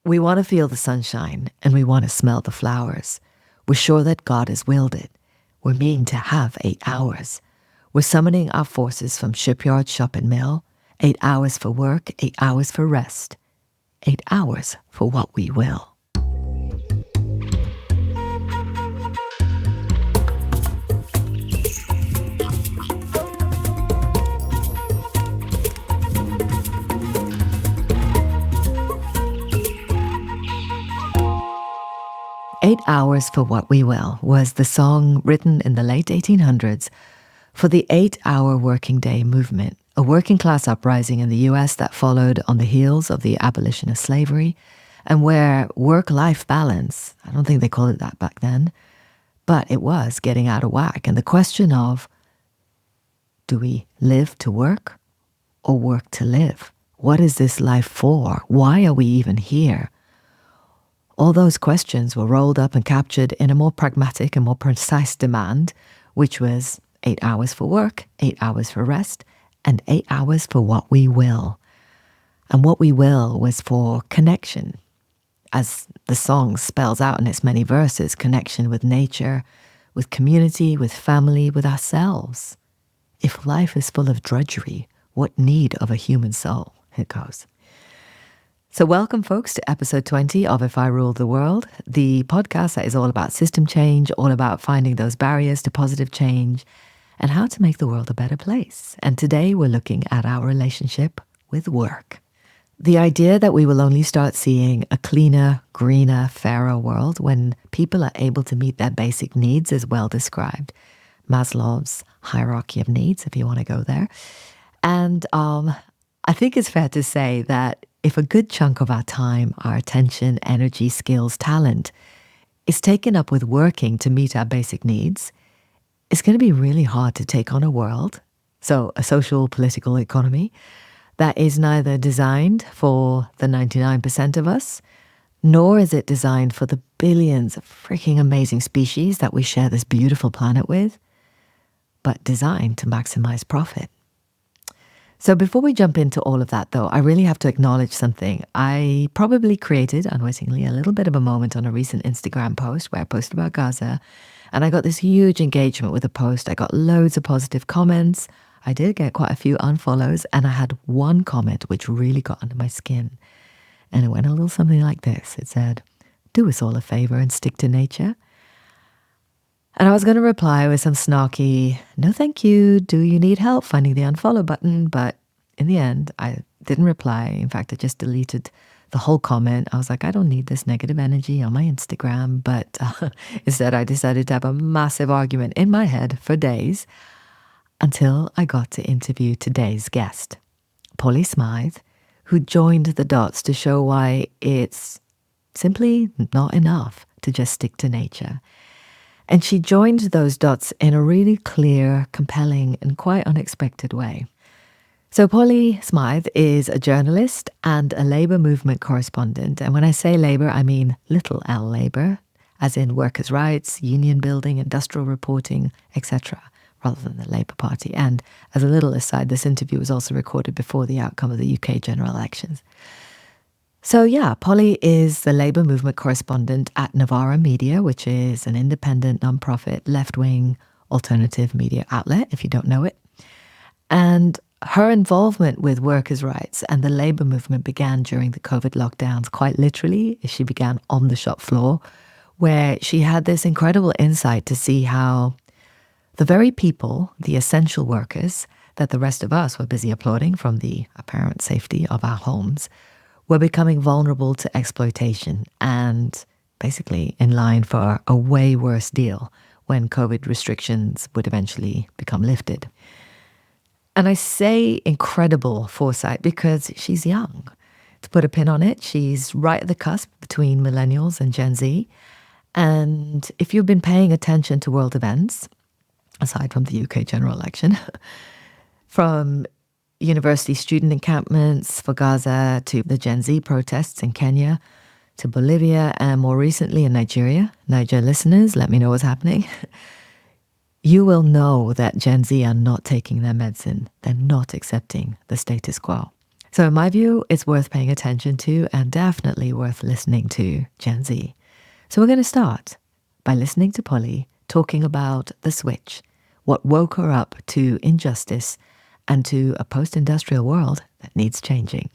We want to feel the sunshine and we want to smell the flowers. We're sure that God has willed it. We're meaning to have 8 hours. We're summoning our forces from shipyard, shop and mill. 8 hours for work, 8 hours for rest. 8 hours for what we will. 8 Hours for What We Will was the song written in the late 1800s for the 8-hour working day movement, a working class uprising in the US that followed on the heels of the abolition of slavery, and where work-life balance, I don't think they called it that back then, but it was getting out of whack. And the question of, do we live to work or work to live? What is this life for? Why are we even here? All those questions were rolled up and captured in a more pragmatic and more precise demand, which was 8 hours for work, 8 hours for rest, and 8 hours for what we will. And what we will was for connection. As the song spells out in its many verses, connection with nature, with community, with family, with ourselves. If life is full of drudgery, what need of a human soul? It goes. So welcome, folks, to episode 20 of If I Ruled the World, the podcast that is all about system change, all about finding those barriers to positive change, and how to make the world a better place. And today we're looking at our relationship with work. The idea that we will only start seeing a cleaner, greener, fairer world when people are able to meet their basic needs is well described. Maslow's hierarchy of needs, if you want to go there. And I think it's fair to say that if a good chunk of our time, our attention, energy, skills, talent is taken up with working to meet our basic needs, it's going to be really hard to take on a world, so a social, political economy, that is neither designed for the 99% of us, nor is it designed for the billions of freaking amazing species that we share this beautiful planet with, but designed to maximize profit. So before we jump into all of that, though, I really have to acknowledge something. I probably created, unwittingly, a little bit of a moment on a recent Instagram post where I posted about Gaza, and I got this huge engagement with the post. I got loads of positive comments. I did get quite a few unfollows, and I had one comment which really got under my skin. And it went a little something like this. It said, "Do us all a favor and stick to nature." And I was going to reply with some snarky, "No thank you, do you need help finding the unfollow button?" But in the end, I didn't reply. In fact, I just deleted the whole comment. I was like, I don't need this negative energy on my Instagram. But instead, I decided to have a massive argument in my head for days until I got to interview today's guest, Smythe, who joined the dots to show why it's simply not enough to just stick to nature. And she joined those dots in a really clear, compelling, and quite unexpected way. So Smythe is a journalist and a labour movement correspondent. And when I say labour, I mean little L labour, as in workers' rights, union building, industrial reporting, etc., rather than the Labour Party. And as a little aside, this interview was also recorded before the outcome of the UK general elections. So yeah, Polly is the labour movement correspondent at Novara Media, which is an independent, non-profit, left-wing alternative media outlet, if you don't know it. And her involvement with workers' rights and the labour movement began during the COVID lockdowns, quite literally. She began on the shop floor, where she had this incredible insight to see how the very people, the essential workers, that the rest of us were busy applauding from the apparent safety of our homes, were becoming vulnerable to exploitation and basically in line for a way worse deal when COVID restrictions would eventually become lifted. And I say incredible foresight because she's young. To put a pin on it, she's right at the cusp between millennials and Gen Z. And if you've been paying attention to world events, aside from the UK general election, from university student encampments for Gaza to the Gen Z protests in Kenya to Bolivia and more recently in Nigeria. Niger listeners, let me know what's happening. You will know that Gen Z are not taking their medicine. They're not accepting the status quo. So in my view, it's worth paying attention to and definitely worth listening to Gen Z. So we're going to start by listening to Polly talking about the switch, what woke her up to injustice and to a post-industrial world that needs changing.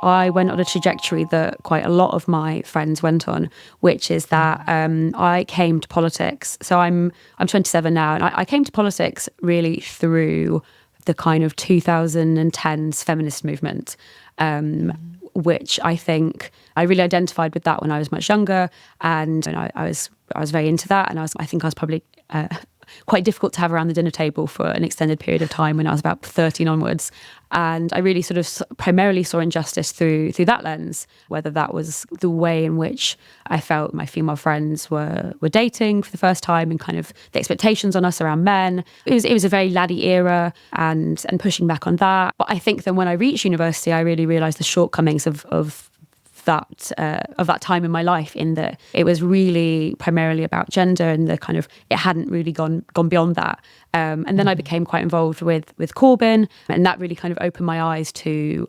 I went on a trajectory that quite a lot of my friends went on, which is that I came to politics. So I'm 27 now, and I came to politics really through the kind of 2010s feminist movement, which I think I really identified with that when I was much younger, and I was very into that, and I think I was probably quite difficult to have around the dinner table for an extended period of time when I was about 13 onwards. And I really sort of primarily saw injustice through that lens, whether that was the way in which I felt my female friends were dating for the first time and kind of the expectations on us around men. It was a very laddie era and pushing back on that. But I think that when I reached university, I really realised the shortcomings of that time in my life, in that it was really primarily about gender and the kind of, it hadn't really gone beyond that. And then I became quite involved with Corbyn, and that really kind of opened my eyes to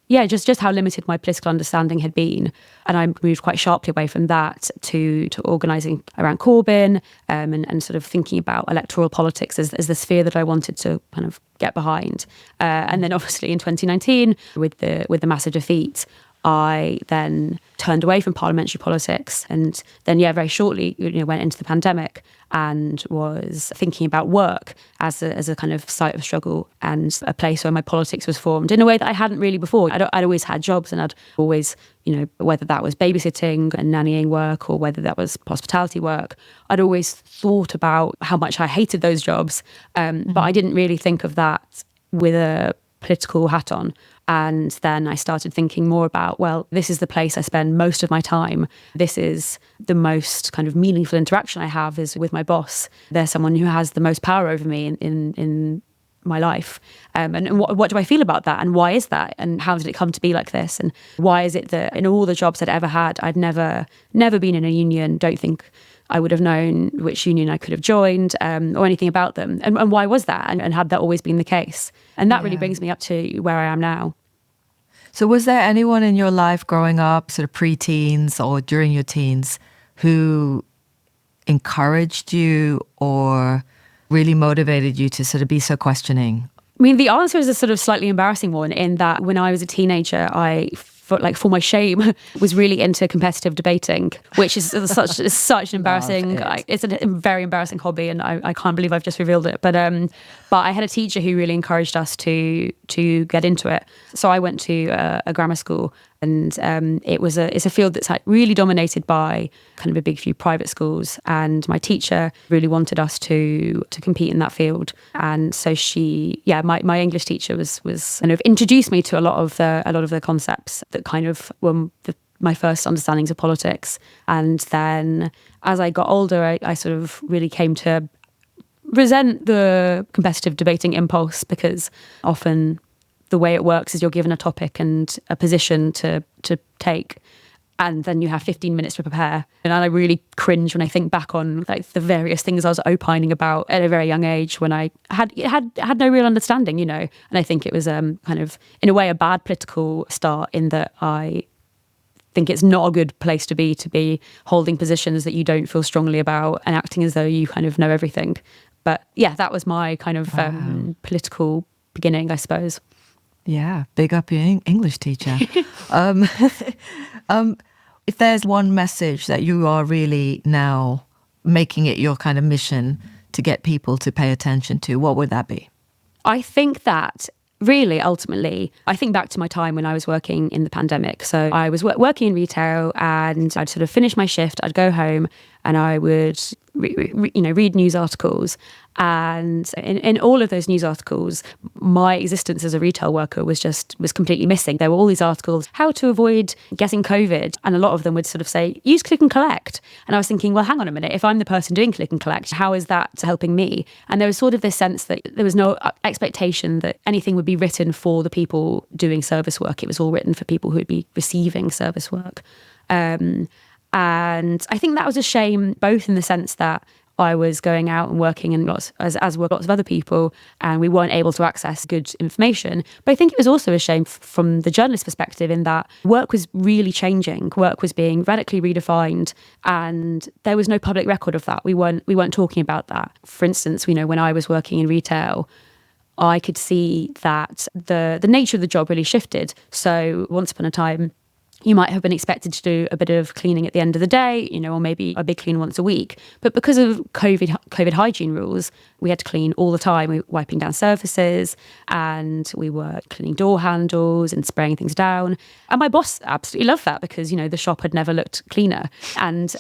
just how limited my political understanding had been. And I moved quite sharply away from that to organising around Corbyn, and sort of thinking about electoral politics as the sphere that I wanted to kind of get behind. And then obviously in 2019, with the massive defeat, I then turned away from parliamentary politics, and then very shortly went into the pandemic and was thinking about work as a kind of site of struggle and a place where my politics was formed in a way that I hadn't really before. I'd always had jobs, and I'd always, whether that was babysitting and nannying work or whether that was hospitality work, I'd always thought about how much I hated those jobs, but I didn't really think of that with a political hat on. And then I started thinking more about, well, this is the place I spend most of my time. This is the most kind of meaningful interaction I have is with my boss. They're someone who has the most power over me in my life. And what do I feel about that? And why is that? And how did it come to be like this? And why is it that in all the jobs I'd ever had, I'd never been in a union, don't think I would have known which union I could have joined, or anything about them. And why was that? And had that always been the case? And that really brings me up to where I am now. So was there anyone in your life growing up, sort of pre-teens or during your teens, who encouraged you or really motivated you to sort of be so questioning? I mean, the answer is a sort of slightly embarrassing one, in that when I was a teenager, for my shame, was really into competitive debating, which is such an embarrassing. It's a very embarrassing hobby, and I can't believe I've just revealed it. But I had a teacher who really encouraged us to get into it. So I went to a grammar school, and it's a field that's like really dominated by kind of a big few private schools. And my teacher really wanted us to compete in that field. And so my English teacher was kind of introduced me to a lot of the concepts that kind of were my first understandings of politics. And then as I got older, I sort of really came to resent the competitive debating impulse, because often the way it works is you're given a topic and a position to take, and then you have 15 minutes to prepare. And I really cringe when I think back on like the various things I was opining about at a very young age, when I had no real understanding, And I think it was kind of, in a way, a bad political start, in that I think it's not a good place to be holding positions that you don't feel strongly about and acting as though you kind of know everything. But yeah, that was my kind of political beginning, I suppose. Yeah, big up your English teacher. If there's one message that you are really now making it your kind of mission to get people to pay attention to, what would that be? I think that really, ultimately, I think back to my time when I was working in the pandemic. So I was working in retail, and I'd sort of finish my shift, I'd go home, and I would read news articles. And in all of those news articles, my existence as a retail worker was completely missing. There were all these articles, how to avoid getting COVID. And a lot of them would sort of say, use click and collect. And I was thinking, well, hang on a minute. If I'm the person doing click and collect, how is that helping me? And there was sort of this sense that there was no expectation that anything would be written for the people doing service work. It was all written for people who would be receiving service work. And I think that was a shame, both in the sense that I was going out and working in as were lots of other people, and we weren't able to access good information. But I think it was also a shame from the journalist perspective, in that work was really changing. Work was being radically redefined, and there was no public record of that. We weren't talking about that. For instance, when I was working in retail, I could see that the nature of the job really shifted. So once upon a time, you might have been expected to do a bit of cleaning at the end of the day, or maybe a big clean once a week. But because of COVID hygiene rules, we had to clean all the time. We were wiping down surfaces, and we were cleaning door handles and spraying things down. And my boss absolutely loved that, because, the shop had never looked cleaner. And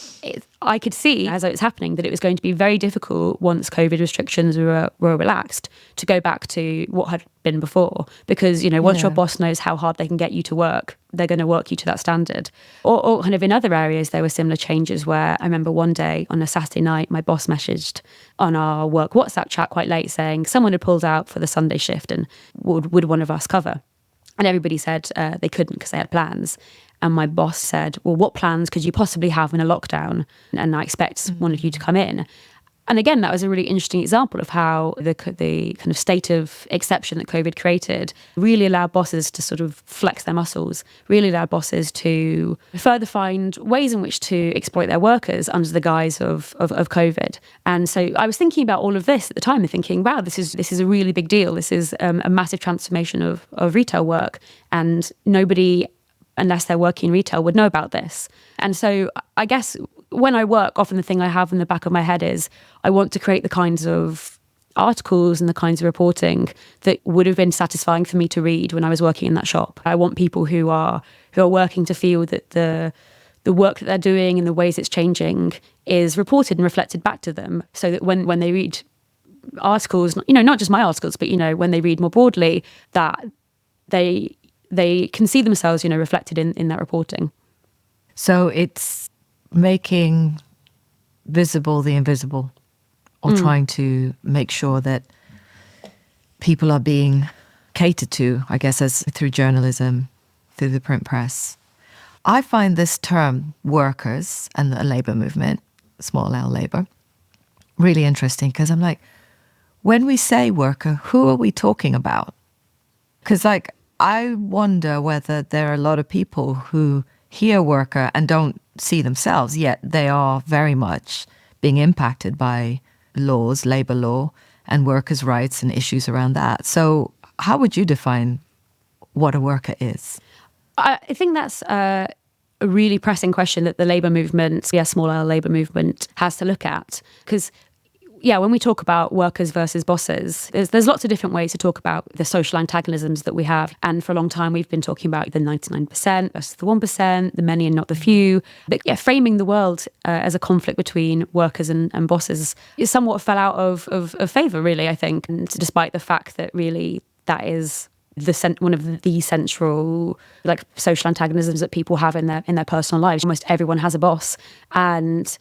I could see, as it was happening, that it was going to be very difficult once COVID restrictions were relaxed to go back to what had been before. Because, once your boss knows how hard they can get you to work, they're going to work you to that standard. Or kind of in other areas, there were similar changes where I remember one day on a Saturday night, my boss messaged on our work WhatsApp chat quite late saying someone had pulled out for the Sunday shift and would one of us cover? And everybody said they couldn't because they had plans. And my boss said, well, what plans could you possibly have in a lockdown? And I expect one of you to come in. And again, that was a really interesting example of how the kind of state of exception that COVID created really allowed bosses to sort of flex their muscles, really allowed bosses to further find ways in which to exploit their workers under the guise of COVID. And so I was thinking about all of this at the time and thinking, wow, this is a really big deal. This is a massive transformation of retail work. And nobody, unless they're working in retail, would know about this. And so I guess when I work, often the thing I have in the back of my head is I want to create the kinds of articles and the kinds of reporting that would have been satisfying for me to read when I was working in that shop. I want people who are working to feel that the work that they're doing and the ways it's changing is reported and reflected back to them, so that when they read articles, not just my articles, but when they read more broadly, that they can see themselves, reflected in that reporting. So it's making visible the invisible, or trying to make sure that people are being catered to, I guess, as through journalism, through the print press. I find this term workers and the labour movement, small L labour, really interesting, because I'm like, when we say worker, who are we talking about? Because I wonder whether there are a lot of people who hear worker and don't see themselves, yet they are very much being impacted by laws, labour law, and workers' rights and issues around that. So how would you define what a worker is? I think that's a really pressing question that the labour movement, small L labour movement, has to look at. Because when we talk about workers versus bosses, there's lots of different ways to talk about the social antagonisms that we have. And for a long time, we've been talking about the 99% versus the 1%, the many and not the few. But framing the world as a conflict between workers and bosses is somewhat fell out of favour, really, I think. And despite the fact that really that is one of the central social antagonisms that people have in their personal lives. Almost everyone has a boss. And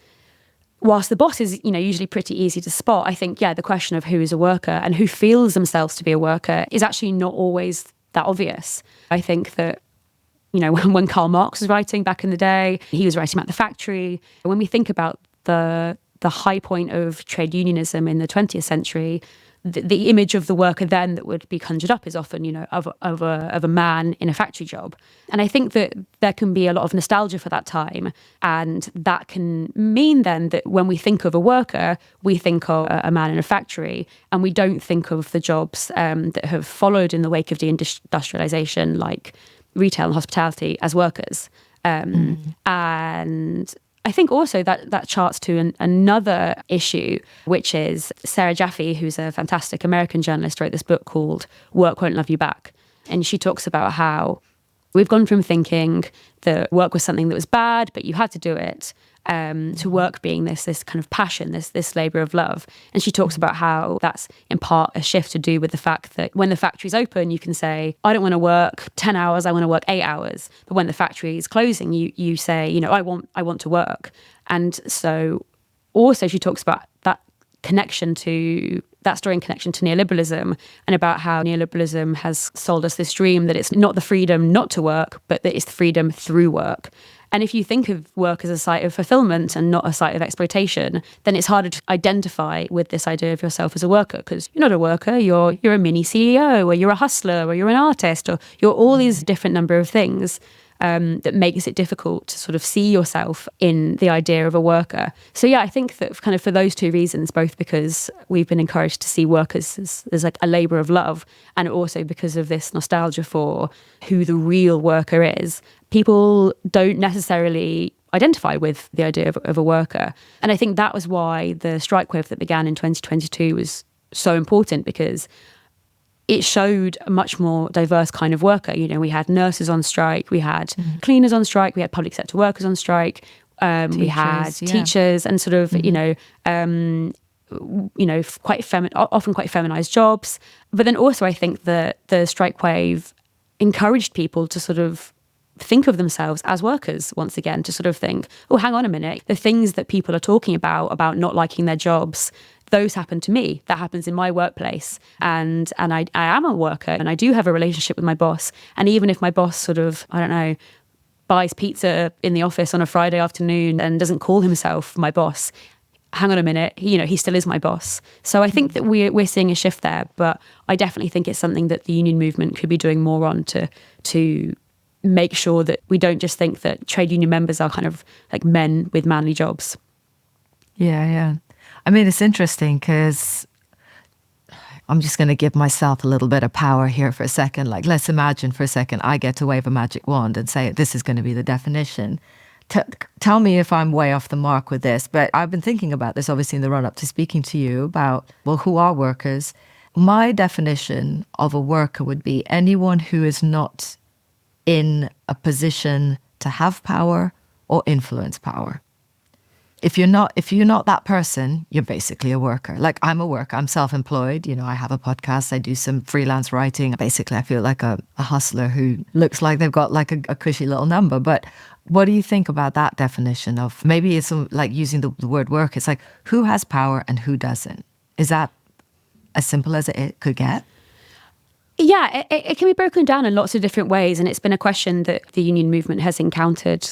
whilst the boss is, usually pretty easy to spot, I think, the question of who is a worker and who feels themselves to be a worker is actually not always that obvious. I think that, when Karl Marx was writing back in the day, he was writing about the factory. When we think about the high point of trade unionism in the 20th century, the image of the worker then that would be conjured up is often, of a man in a factory job. And I think that there can be a lot of nostalgia for that time. And that can mean then that when we think of a worker, we think of a man in a factory, and we don't think of the jobs that have followed in the wake of deindustrialization, like retail and hospitality, as workers. And I think also that charts to another issue, which is Sarah Jaffe, who's a fantastic American journalist, wrote this book called Work Won't Love You Back. And she talks about how we've gone from thinking that work was something that was bad, but you had to do it, to work being this kind of passion, this labour of love. And she talks about how that's in part a shift to do with the fact that when the factory's open, you can say, I don't want to work 10 hours, I want to work 8 hours. But when the factory is closing, you say, I want to work. And so also she talks about that connection to that story in connection to neoliberalism and about how neoliberalism has sold us this dream that it's not the freedom not to work, but that it's the freedom through work. And if you think of work as a site of fulfillment and not a site of exploitation, then it's harder to identify with this idea of yourself as a worker, because you're not a worker, you're a mini CEO, or you're a hustler, or you're an artist, or you're all these different number of things. That makes it difficult to sort of see yourself in the idea of a worker. So yeah, I think that kind of for those two reasons, both because we've been encouraged to see workers as like a labour of love, and also because of this nostalgia for who the real worker is, people don't necessarily identify with the idea of a worker. And I think that was why the strike wave that began in 2022 was so important, because it showed a much more diverse kind of worker. You know, we had nurses on strike, we had cleaners on strike, we had public sector workers on strike, we had teachers and sort of, often quite feminized jobs. But then also I think that the strike wave encouraged people to sort of think of themselves as workers once again, to sort of think, oh, hang on a minute, the things that people are talking about not liking their jobs, those happen to me. That happens in my workplace. And I am a worker, and I do have a relationship with my boss. And even if my boss sort of, I don't know, buys pizza in the office on a Friday afternoon and doesn't call himself my boss, hang on a minute, he still is my boss. So I think that we're seeing a shift there, but I definitely think it's something that the union movement could be doing more on to make sure that we don't just think that trade union members are kind of like men with manly jobs. Yeah. I mean, it's interesting because I'm just going to give myself a little bit of power here for a second. Like, let's imagine for a second I get to wave a magic wand and say, this is going to be the definition. Tell me if I'm way off the mark with this, but I've been thinking about this, obviously, in the run-up to speaking to you about, well, who are workers? My definition of a worker would be anyone who is not in a position to have power or influence power. If you're not that person, you're basically a worker. Like, I'm a worker, I'm self-employed. I have a podcast, I do some freelance writing. Basically, I feel like a hustler who looks like they've got like a cushy little number. But what do you think about that definition of, maybe it's like using the word work, it's like who has power and who doesn't? Is that as simple as it could get? Yeah, it can be broken down in lots of different ways. And it's been a question that the union movement has encountered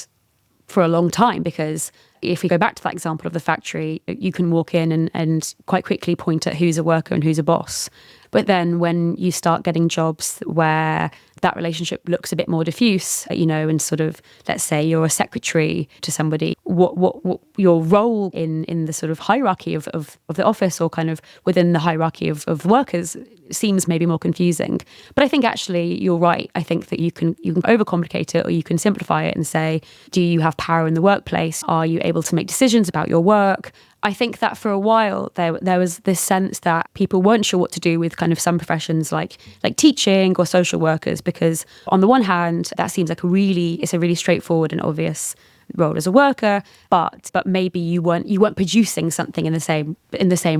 for a long time, because if we go back to that example of the factory, you can walk in and quite quickly point at who's a worker and who's a boss. But then when you start getting jobs where that relationship looks a bit more diffuse, and sort of, let's say you're a secretary to somebody, what your role in the sort of hierarchy of the office, or kind of within the hierarchy of workers, seems maybe more confusing. But I think actually you're right. I think that you can overcomplicate it, or you can simplify it and say, do you have power in the workplace? Are you able to make decisions about your work? I think that for a while there was this sense that people weren't sure what to do with kind of some professions like teaching or social workers, because on the one hand that seems like it's a really straightforward and obvious role as a worker, but maybe you weren't producing something in the same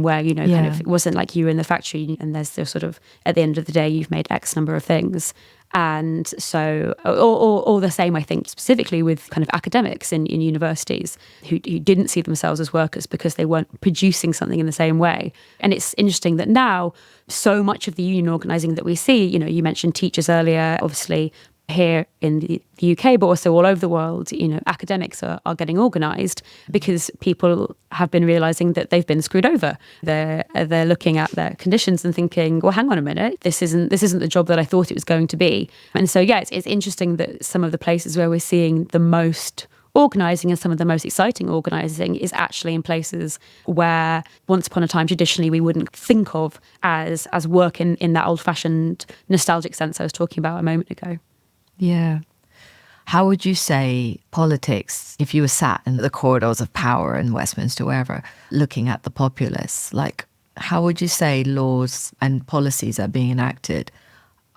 way, kind of, it wasn't like you were in the factory and there's the sort of, at the end of the day you've made X number of things. And so, or the same, I think, specifically with kind of academics in universities who didn't see themselves as workers because they weren't producing something in the same way. And it's interesting that now so much of the union organising that we see, you mentioned teachers earlier, obviously here in the UK, but also all over the world, academics are getting organised because people have been realising that they've been screwed over. They're looking at their conditions and thinking, well, hang on a minute, this isn't the job that I thought it was going to be. And so, yeah, it's interesting that some of the places where we're seeing the most organising and some of the most exciting organising is actually in places where once upon a time traditionally we wouldn't think of as work in that old-fashioned nostalgic sense I was talking about a moment ago. Yeah. How would you say politics, if you were sat in the corridors of power in Westminster, wherever, looking at the populace, like, how would you say laws and policies that are being enacted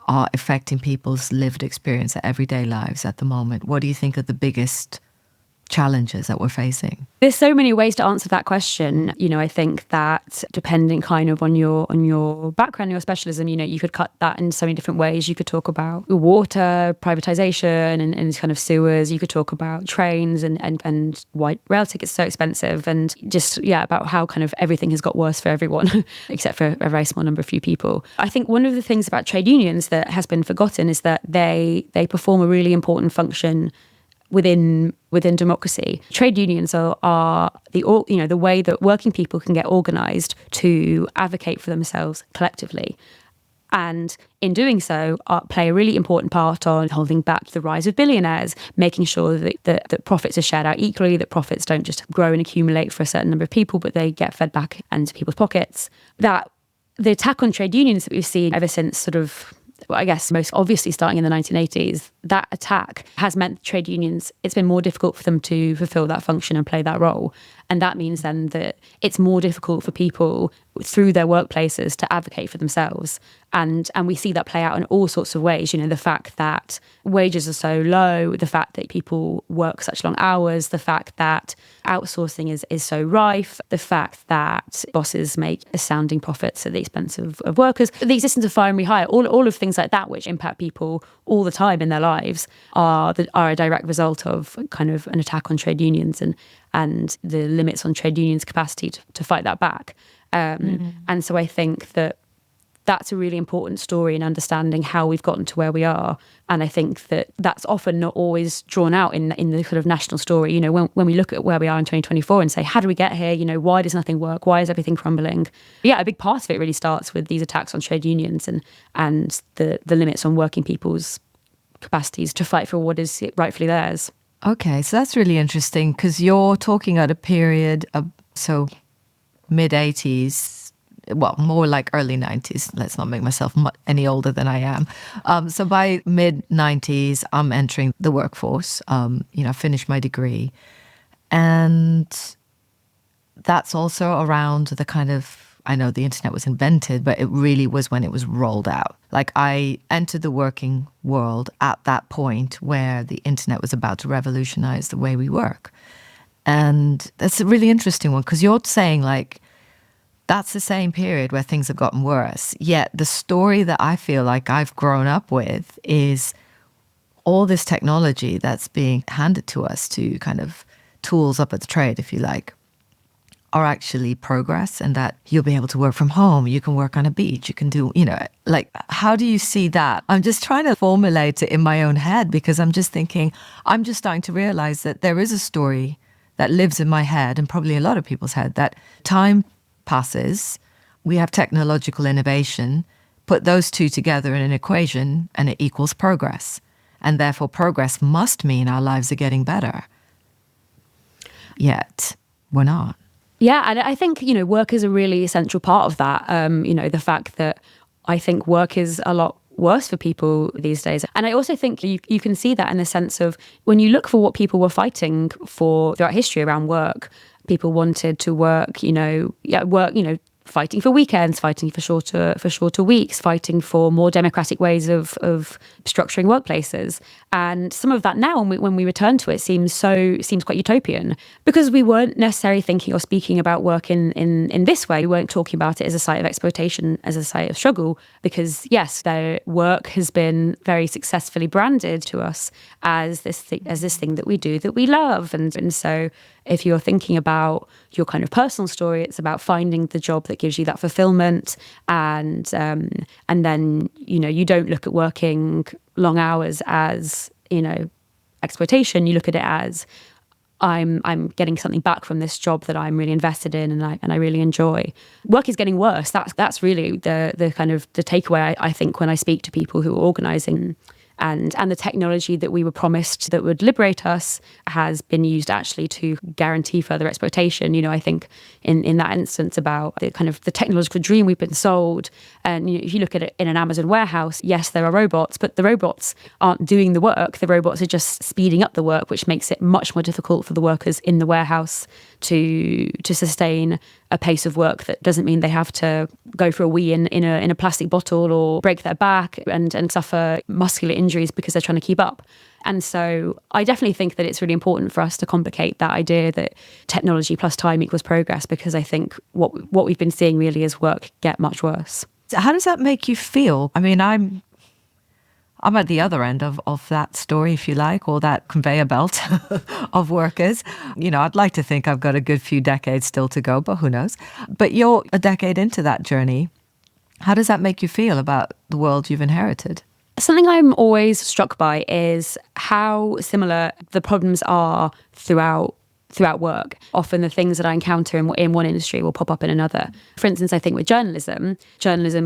are affecting people's lived experience of everyday lives at the moment? What do you think are the biggest challenges that we're facing? There's so many ways to answer that question. I think that depending kind of on your background, your specialism, you could cut that in so many different ways. You could talk about water, privatization and kind of sewers. You could talk about trains and why rail tickets are so expensive, and just, about how kind of everything has got worse for everyone, except for a very small number of few people. I think one of the things about trade unions that has been forgotten is that they perform a really important function within democracy. Trade unions are the way that working people can get organised to advocate for themselves collectively, and in doing so play a really important part on holding back the rise of billionaires, making sure that profits are shared out equally, that profits don't just grow and accumulate for a certain number of people, but they get fed back into people's pockets. That the attack on trade unions that we've seen ever since sort of, I guess most obviously starting in the 1980s, that attack has meant trade unions, it's been more difficult for them to fulfill that function and play that role. And that means then that it's more difficult for people through their workplaces to advocate for themselves. And we see that play out in all sorts of ways. The fact that wages are so low, the fact that people work such long hours, the fact that outsourcing is so rife, the fact that bosses make astounding profits at the expense of workers, the existence of fire and rehire, all of things like that which impact people all the time in their lives are a direct result of kind of an attack on trade unions and the limits on trade unions' capacity to fight that back. And so I think that that's a really important story in understanding how we've gotten to where we are. And I think that that's often not always drawn out in the sort of national story. When we look at where we are in 2024 and say, how do we get here? Why does nothing work? Why is everything crumbling? Yeah, a big part of it really starts with these attacks on trade unions and the limits on working people's capacities to fight for what is rightfully theirs. Okay, so that's really interesting because you're talking at a period of, so mid-80s, well, more like early 90s. Let's not make myself any older than I am. So by mid-90s, I'm entering the workforce, finished my degree. And that's also around the kind of, I know the internet was invented, but it really was when it was rolled out. Like I entered the working world at that point where the internet was about to revolutionize the way we work. And that's a really interesting one because you're saying like, that's the same period where things have gotten worse. Yet the story that I feel like I've grown up with is all this technology that's being handed to us to kind of tools up at the trade, if you like, are actually progress, and that you'll be able to work from home. You can work on a beach. You can do, like, how do you see that? I'm just trying to formulate it in my own head because I'm just thinking, I'm just starting to realize that there is a story that lives in my head and probably a lot of people's head that time passes, we have technological innovation, put those two together in an equation and it equals progress. And therefore progress must mean our lives are getting better. Yet we're not. Yeah, and I think, work is a really essential part of that. The fact that I think work is a lot worse for people these days. And I also think you can see that in the sense of when you look for what people were fighting for throughout history around work, people wanted to work, fighting for weekends, fighting for shorter weeks, fighting for more democratic ways of structuring workplaces. And some of that now, when we return to it, seems quite utopian because we weren't necessarily thinking or speaking about work in this way. We weren't talking about it as a site of exploitation, as a site of struggle, because yes, their work has been very successfully branded to us as this thing that we do that we love, and so. If you're thinking about your kind of personal story, it's about finding the job that gives you that fulfillment, and then you don't look at working long hours as exploitation. You look at it as I'm getting something back from this job that I'm really invested in and I really enjoy. Work is getting worse. That's really the kind of the takeaway I think when I speak to people who are organising. And the technology that we were promised that would liberate us has been used actually to guarantee further exploitation. I think in that instance about the kind of the technological dream we've been sold. And if you look at it in an Amazon warehouse, yes, there are robots, but the robots aren't doing the work. The robots are just speeding up the work, which makes it much more difficult for the workers in the warehouse to sustain a pace of work that doesn't mean they have to go for a wee in a plastic bottle or break their back and suffer muscular injuries because they're trying to keep up. And so I definitely think that it's really important for us to complicate that idea that technology plus time equals progress, because I think what we've been seeing really is work get much worse. How does that make you feel? I mean, I'm at the other end of that story, if you like, or that conveyor belt of workers. I'd like to think I've got a good few decades still to go, but who knows? But you're a decade into that journey. How does that make you feel about the world you've inherited? Something I'm always struck by is how similar the problems are throughout work. Often the things that I encounter in one industry will pop up in another. For instance, I think with journalism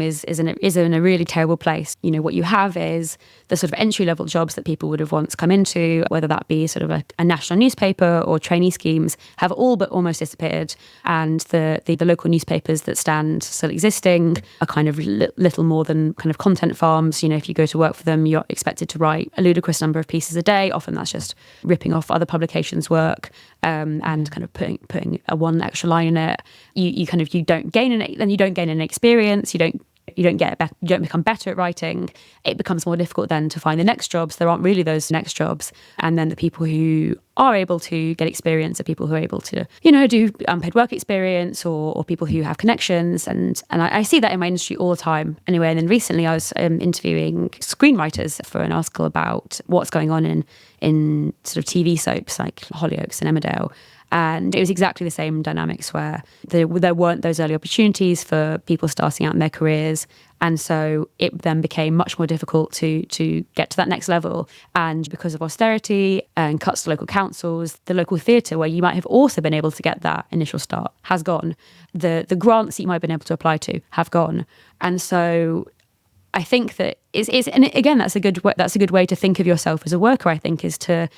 is in a really terrible place. What you have is the sort of entry-level jobs that people would have once come into, whether that be sort of a national newspaper or trainee schemes, have all but almost disappeared. And the local newspapers that stand still existing are kind of little more than kind of content farms. If you go to work for them, you're expected to write a ludicrous number of pieces a day. Often that's just ripping off other publications' work. And kind of putting a one extra line in it, you don't gain an experience. You don't become better at writing. It becomes more difficult then to find the next jobs. There aren't really those next jobs. And then the people who are able to get experience are people who are able to, do unpaid work experience or people who have connections. And I see that in my industry all the time. Anyway, and then recently I was interviewing screenwriters for an article about what's going on in sort of TV soaps like Hollyoaks and Emmerdale. And it was exactly the same dynamics where there weren't those early opportunities for people starting out in their careers. And so it then became much more difficult to get to that next level. And because of austerity and cuts to local councils, the local theatre, where you might have also been able to get that initial start, has gone. The grants that you might have been able to apply to have gone. And so I think that and again, that's a good way to think of yourself as a worker. I think is to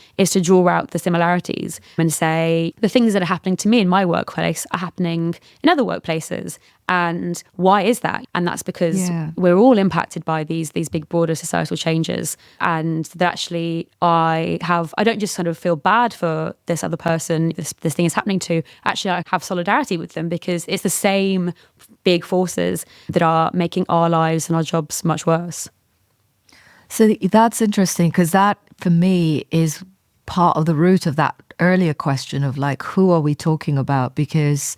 draw out the similarities and say the things that are happening to me in my workplace are happening in other workplaces, and why is that? And that's because we're all impacted by these big broader societal changes, and that actually I don't just kind of feel bad for this other person this thing is happening to. Actually, I have solidarity with them because it's the same big forces that are making our lives and our jobs much worse. So that's interesting, because that, for me, is part of the root of that earlier question of like, who are we talking about? Because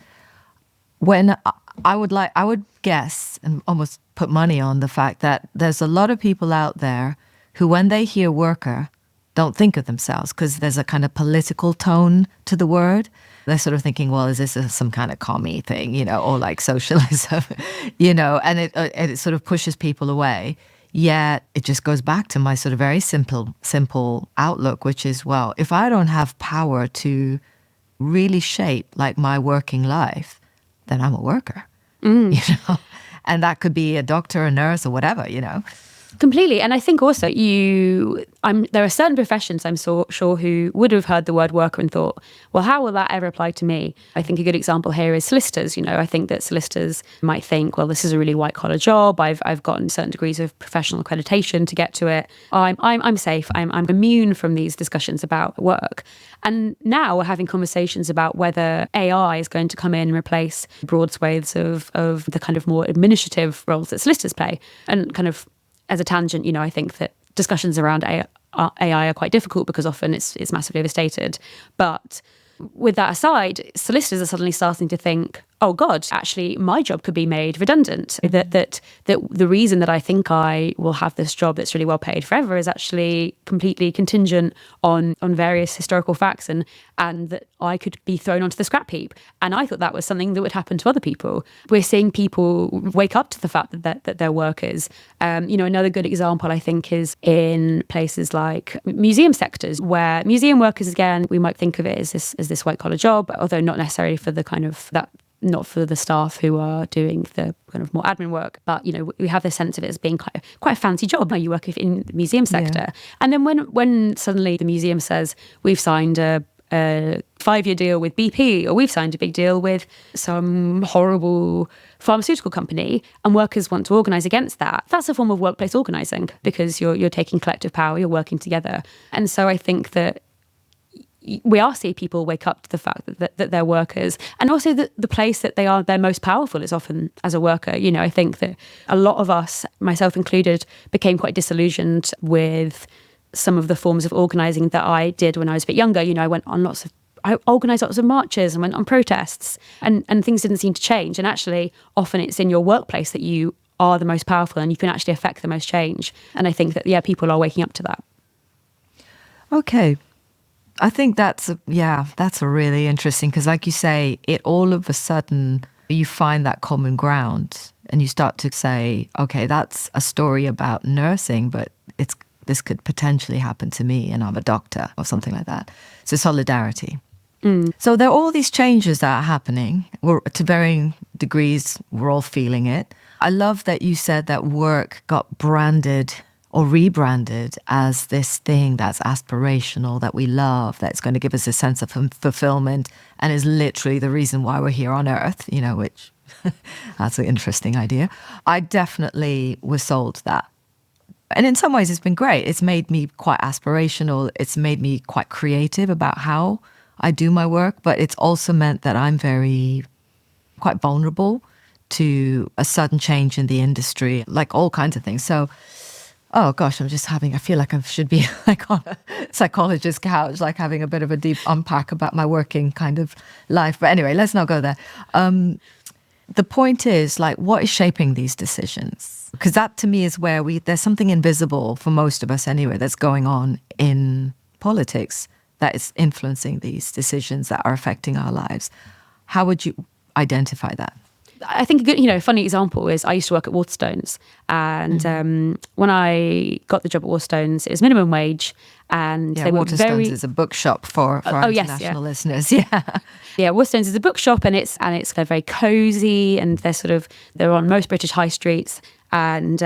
when I would guess and almost put money on the fact that there's a lot of people out there who, when they hear worker, don't think of themselves, because there's a kind of political tone to the word. They're sort of thinking, well, is this some kind of commie thing, or like socialism, and it sort of pushes people away. Yet it just goes back to my sort of very simple outlook, which is, well, if I don't have power to really shape like my working life, then I'm a worker, and that could be a doctor, a nurse, or whatever, Completely. And I think also there are certain professions I'm sure who would have heard the word worker and thought, well, how will that ever apply to me? I think a good example here is solicitors. I think that solicitors might think, well, this is a really white collar job. I've gotten certain degrees of professional accreditation to get to it. I'm safe. I'm immune from these discussions about work. And now we're having conversations about whether AI is going to come in and replace broad swathes of the kind of more administrative roles that solicitors play. And kind of as a tangent, I think that discussions around AI are quite difficult because often it's massively overstated. But with that aside, solicitors are suddenly starting to think, oh God, actually my job could be made redundant. That the reason that I think I will have this job that's really well paid forever is actually completely contingent on various historical facts and that I could be thrown onto the scrap heap. And I thought that was something that would happen to other people. We're seeing people wake up to the fact that they're workers. Another good example I think is in places like museum sectors, where museum workers, again, we might think of it as this white collar job, although not necessarily for the kind of that. Not for the staff who are doing the kind of more admin work, but we have this sense of it as being quite a fancy job. Now you work in the museum sector, and then when suddenly the museum says we've signed a 5-year deal with BP, or we've signed a big deal with some horrible pharmaceutical company, and workers want to organise against that, that's a form of workplace organising, because you're taking collective power, you're working together. And so I think that we are seeing people wake up to the fact that they're workers, and also that the place that they're most powerful is often as a worker. I think that a lot of us, myself included, became quite disillusioned with some of the forms of organising that I did when I was a bit younger. I organised lots of marches and went on protests, and things didn't seem to change. And actually, often it's in your workplace that you are the most powerful and you can actually affect the most change. And I think that, people are waking up to that. Okay. I think that's a really interesting, because like you say, it all of a sudden you find that common ground and you start to say, okay, that's a story about nursing, but this could potentially happen to me and I'm a doctor or something like that. So solidarity. So there are all these changes that are happening. To varying degrees, we're all feeling it. I love that you said that work got branded or rebranded as this thing that's aspirational, that we love, that's going to give us a sense of fulfillment and is literally the reason why we're here on Earth, which that's an interesting idea. I definitely was sold that. And in some ways it's been great. It's made me quite aspirational. It's made me quite creative about how I do my work, but it's also meant that I'm quite vulnerable to a sudden change in the industry, like all kinds of things. So, oh gosh, I feel like I should be like on a psychologist's couch, like having a bit of a deep unpack about my working kind of life. But anyway, let's not go there. The point is, like, what is shaping these decisions? Because that to me is where there's something invisible for most of us anyway that's going on in politics that is influencing these decisions that are affecting our lives. How would you identify that? I think a good, funny example is I used to work at Waterstones, and when I got the job at Waterstones, it was minimum wage, and they were Waterstones is a bookshop for our international listeners. Yeah, Waterstones is a bookshop, and it's kind of very cozy, and they're on most British high streets, and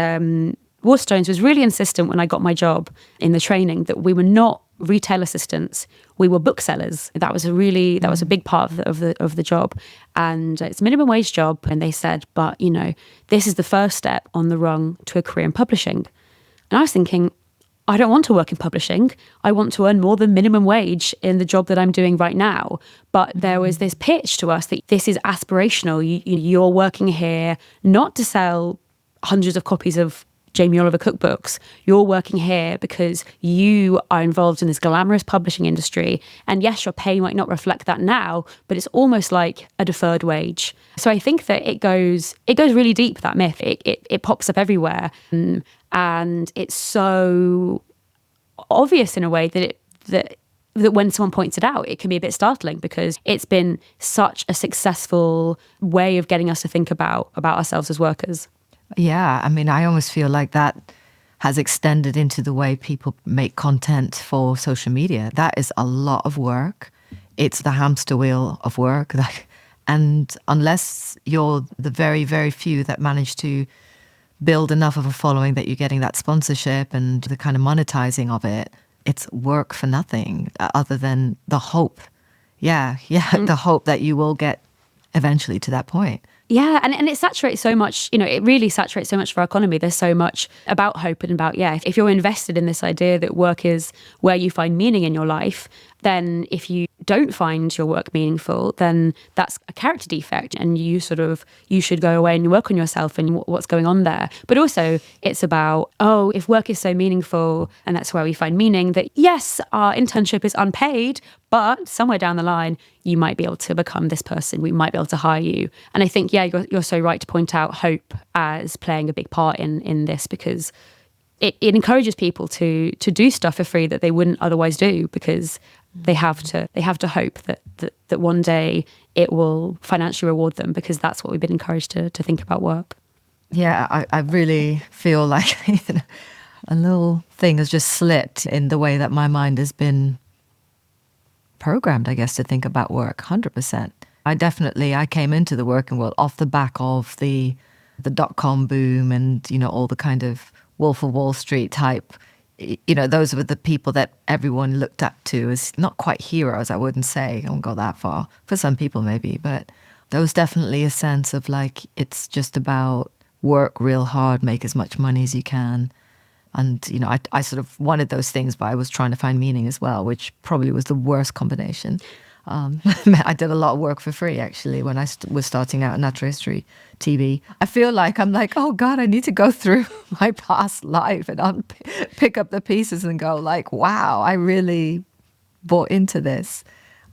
Waterstones was really insistent when I got my job in the training that we were not retail assistants, we were booksellers. That was a big part of the job, and it's a minimum wage job. And they said, but this is the first step on the rung to a career in publishing. And I was thinking, I don't want to work in publishing. I want to earn more than minimum wage in the job that I'm doing right now. But there was this pitch to us that this is aspirational. You're working here not to sell hundreds of copies of Jamie Oliver cookbooks. You're working here because you are involved in this glamorous publishing industry. And yes, your pay might not reflect that now, but it's almost like a deferred wage. So I think that it goes really deep, that myth. It pops up everywhere. And it's so obvious in a way that when someone points it out, it can be a bit startling, because it's been such a successful way of getting us to think about ourselves as workers. Yeah, I mean, I almost feel like that has extended into the way people make content for social media. That is a lot of work. It's the hamster wheel of work. And unless you're the very, very few that manage to build enough of a following that you're getting that sponsorship and the kind of monetizing of it, it's work for nothing other than the hope. The hope that you will get eventually to that point. Yeah, and it saturates so much, it really saturates so much for our economy. There's so much about hope and about, if you're invested in this idea that work is where you find meaning in your life, then if you don't find your work meaningful, then that's a character defect, and you should go away and work on yourself and what's going on there. But also it's about, if work is so meaningful and that's where we find meaning, that yes, our internship is unpaid, but somewhere down the line, you might be able to become this person. We might be able to hire you. And I think, you're so right to point out hope as playing a big part in this, because it encourages people to do stuff for free that they wouldn't otherwise do, because they have to hope that one day it will financially reward them, because that's what we've been encouraged to think about work. Yeah, I really feel like a little thing has just slipped in the way that my mind has been programmed, I guess, to think about work. 100%. I came into the working world off the back of the dot-com boom and, all the kind of Wolf of Wall Street type, those were the people that everyone looked up to as not quite heroes, I wouldn't say. I won't go that far. For some people maybe, but there was definitely a sense of like, it's just about work real hard, make as much money as you can. And, I sort of wanted those things, but I was trying to find meaning as well, which probably was the worst combination. I did a lot of work for free, actually, when I was starting out in natural history TV. I feel like I'm like, oh God, I need to go through my past life and pick up the pieces and go like, wow, I really bought into this.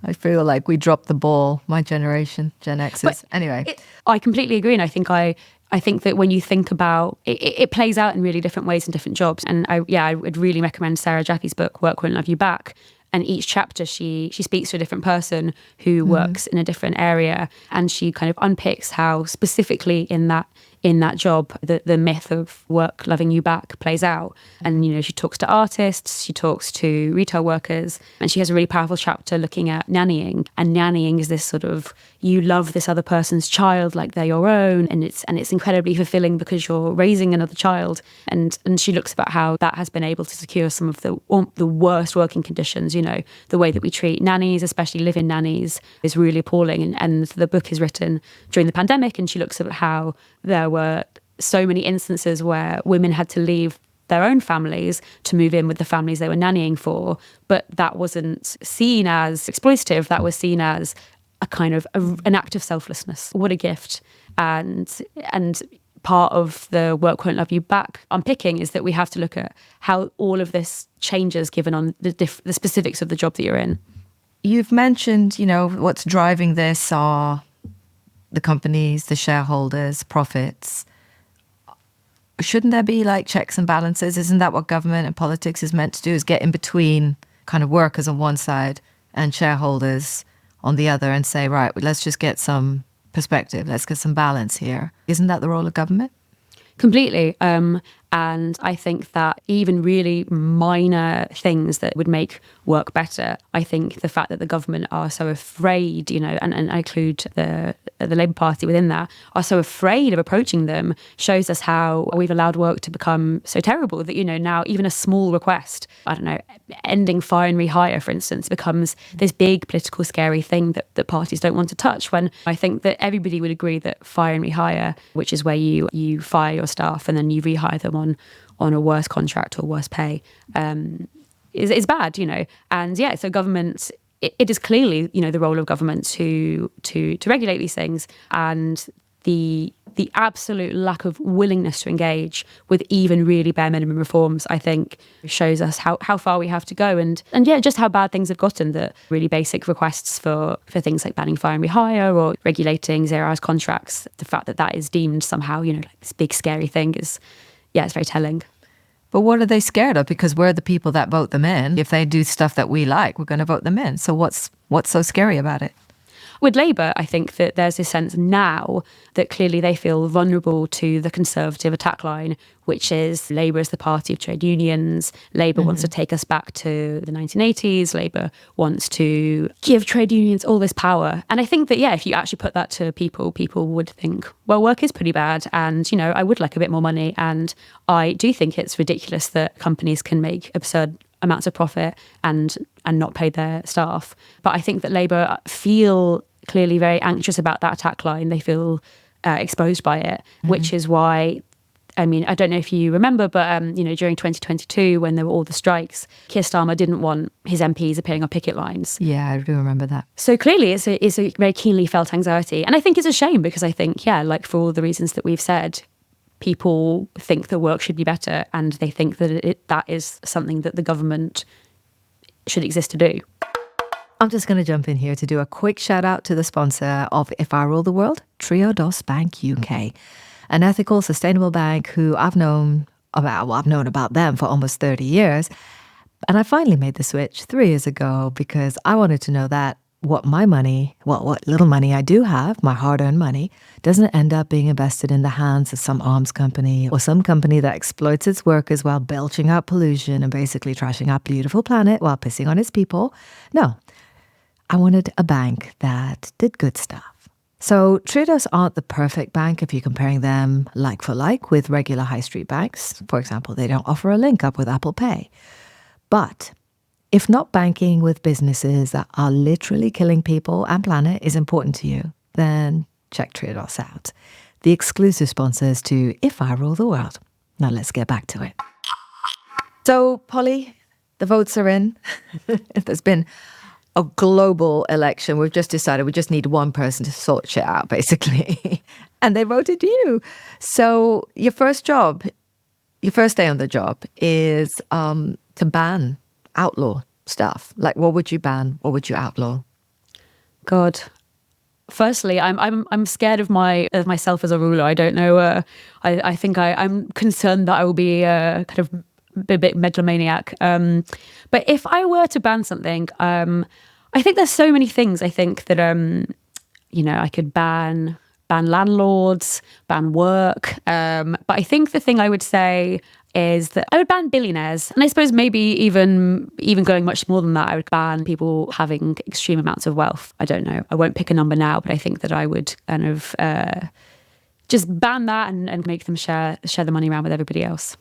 I feel like we dropped the ball, my generation, Gen X's. But anyway. I completely agree. And I think that when you think about it, it plays out in really different ways in different jobs. And I would really recommend Sarah Jaffe's book, Work Won't Love You Back. And each chapter, she speaks to a different person who works in a different area, and she kind of unpicks how specifically in that job the myth of work loving you back plays out. And she talks to artists, she talks to retail workers, and she has a really powerful chapter looking at nannying. And nannying is this sort of, you love this other person's child like they're your own, and it's incredibly fulfilling because you're raising another child. And she looks about how that has been able to secure some of the worst working conditions. The way that we treat nannies, especially live-in nannies, is really appalling. And the book is written during the pandemic, and she looks at how there were so many instances where women had to leave their own families to move in with the families they were nannying for, but that wasn't seen as exploitative. That was seen as a kind of an act of selflessness. What a gift. And part of the Work Won't Love You Back unpicking is that we have to look at how all of this changes given on the specifics of the job that you're in. You've mentioned, what's driving this are the companies, the shareholders, profits. Shouldn't there be like checks and balances? Isn't that what government and politics is meant to do, is get in between kind of workers on one side and shareholders on the other and say, right, let's just get some perspective, let's get some balance here. Isn't that the role of government? Completely. And I think that even really minor things that would make work better, I think the fact that the government are so afraid, and I include the Labour Party within that, are so afraid of approaching them, shows us how we've allowed work to become so terrible that, now even a small request, I don't know, ending fire and rehire, for instance, becomes this big political scary thing that parties don't want to touch, when I think that everybody would agree that fire and rehire, which is where you fire your staff and then you rehire them on a worse contract or worse pay, is bad, And yeah, so government, it is clearly, the role of government to regulate these things, and the absolute lack of willingness to engage with even really bare minimum reforms, I think, shows us how far we have to go, and yeah, just how bad things have gotten. That really basic requests for things like banning fire and rehire or regulating 0 hours contracts, the fact that is deemed somehow, like this big scary thing is, yeah, it's very telling. But what are they scared of? Because we're the people that vote them in. If they do stuff that we like, we're going to vote them in. So what's so scary about it? With Labour, I think that there's this sense now that clearly they feel vulnerable to the Conservative attack line, which is Labour is the party of trade unions. Labour wants to take us back to the 1980s. Labour wants to give trade unions all this power. And I think that, yeah, if you actually put that to people would think, well, work is pretty bad, and, I would like a bit more money. And I do think it's ridiculous that companies can make absurd amounts of profit and not pay their staff. But I think that Labour feel clearly very anxious about that attack line. They feel exposed by it, which is why, I don't know if you remember, but, during 2022, when there were all the strikes, Keir Starmer didn't want his MPs appearing on picket lines. Yeah, I do remember that. So clearly it's a very keenly felt anxiety. And I think it's a shame, because I think, yeah, like for all the reasons that we've said, people think that work should be better, and they think that that is something that the government should exist to do. I'm just going to jump in here to do a quick shout out to the sponsor of If I Rule the World, Triodos Bank UK, an ethical, sustainable bank who I've known about them for almost 30 years. And I finally made the switch 3 years ago because I wanted to know that what little money I do have, my hard-earned money, doesn't end up being invested in the hands of some arms company or some company that exploits its workers while belching out pollution and basically trashing our beautiful planet while pissing on its people. No, I wanted a bank that did good stuff. So Triodos aren't the perfect bank if you're comparing them like for like with regular high street banks. For example, they don't offer a link up with Apple Pay. But if not banking with businesses that are literally killing people and planet is important to you, then check Triodos out. The exclusive sponsors to If I Rule the World. Now let's get back to it. So, Polly, the votes are in. There's been a global election. We've just decided we just need one person to sort shit out, basically. And they voted you. So your first job, your first day on the job is to ban, outlaw stuff. Like, what would you ban? What would you outlaw? God. Firstly, I'm scared of myself as a ruler. I don't know. I think I'm concerned that I will be kind of a bit megalomaniac. But if I were to ban something, I think there's so many things. I think that I could ban landlords, ban work. But I think the thing I would say is that I would ban billionaires. And I suppose maybe even going much more than that, I would ban people having extreme amounts of wealth. I don't know. I won't pick a number now, but I think that I would kind of just ban that and make them share the money around with everybody else.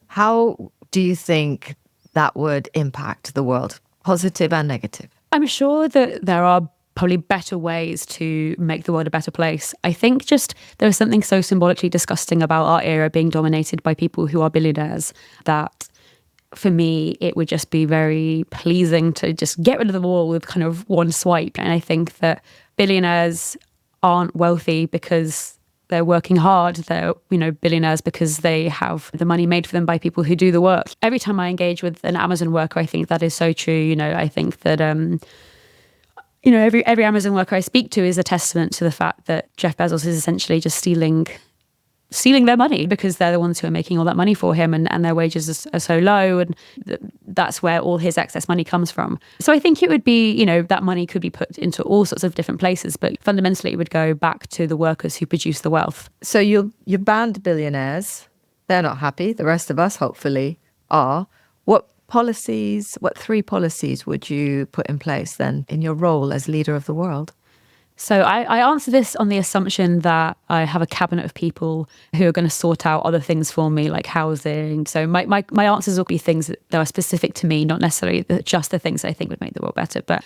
How do you think that would impact the world, positive and negative? I'm sure that there are probably better ways to make the world a better place. I think just there is something so symbolically disgusting about our era being dominated by people who are billionaires that for me, it would just be very pleasing to just get rid of them all with kind of one swipe. And I think that billionaires aren't wealthy because they're working hard. They're, billionaires because they have the money made for them by people who do the work. Every time I engage with an Amazon worker, I think that is so true. I think that every Amazon worker I speak to is a testament to the fact that Jeff Bezos is essentially just stealing their money because they're the ones who are making all that money for him, and their wages are so low, and that's where all his excess money comes from. So I think it would be, that money could be put into all sorts of different places, but fundamentally it would go back to the workers who produce the wealth. So you banned billionaires. They're not happy. The rest of us, hopefully, are. What 3 policies would you put in place then in your role as leader of the world? So I answer this on the assumption that I have a cabinet of people who are going to sort out other things for me, like housing. So my answers will be things that are specific to me, not necessarily just the things I think would make the world better. But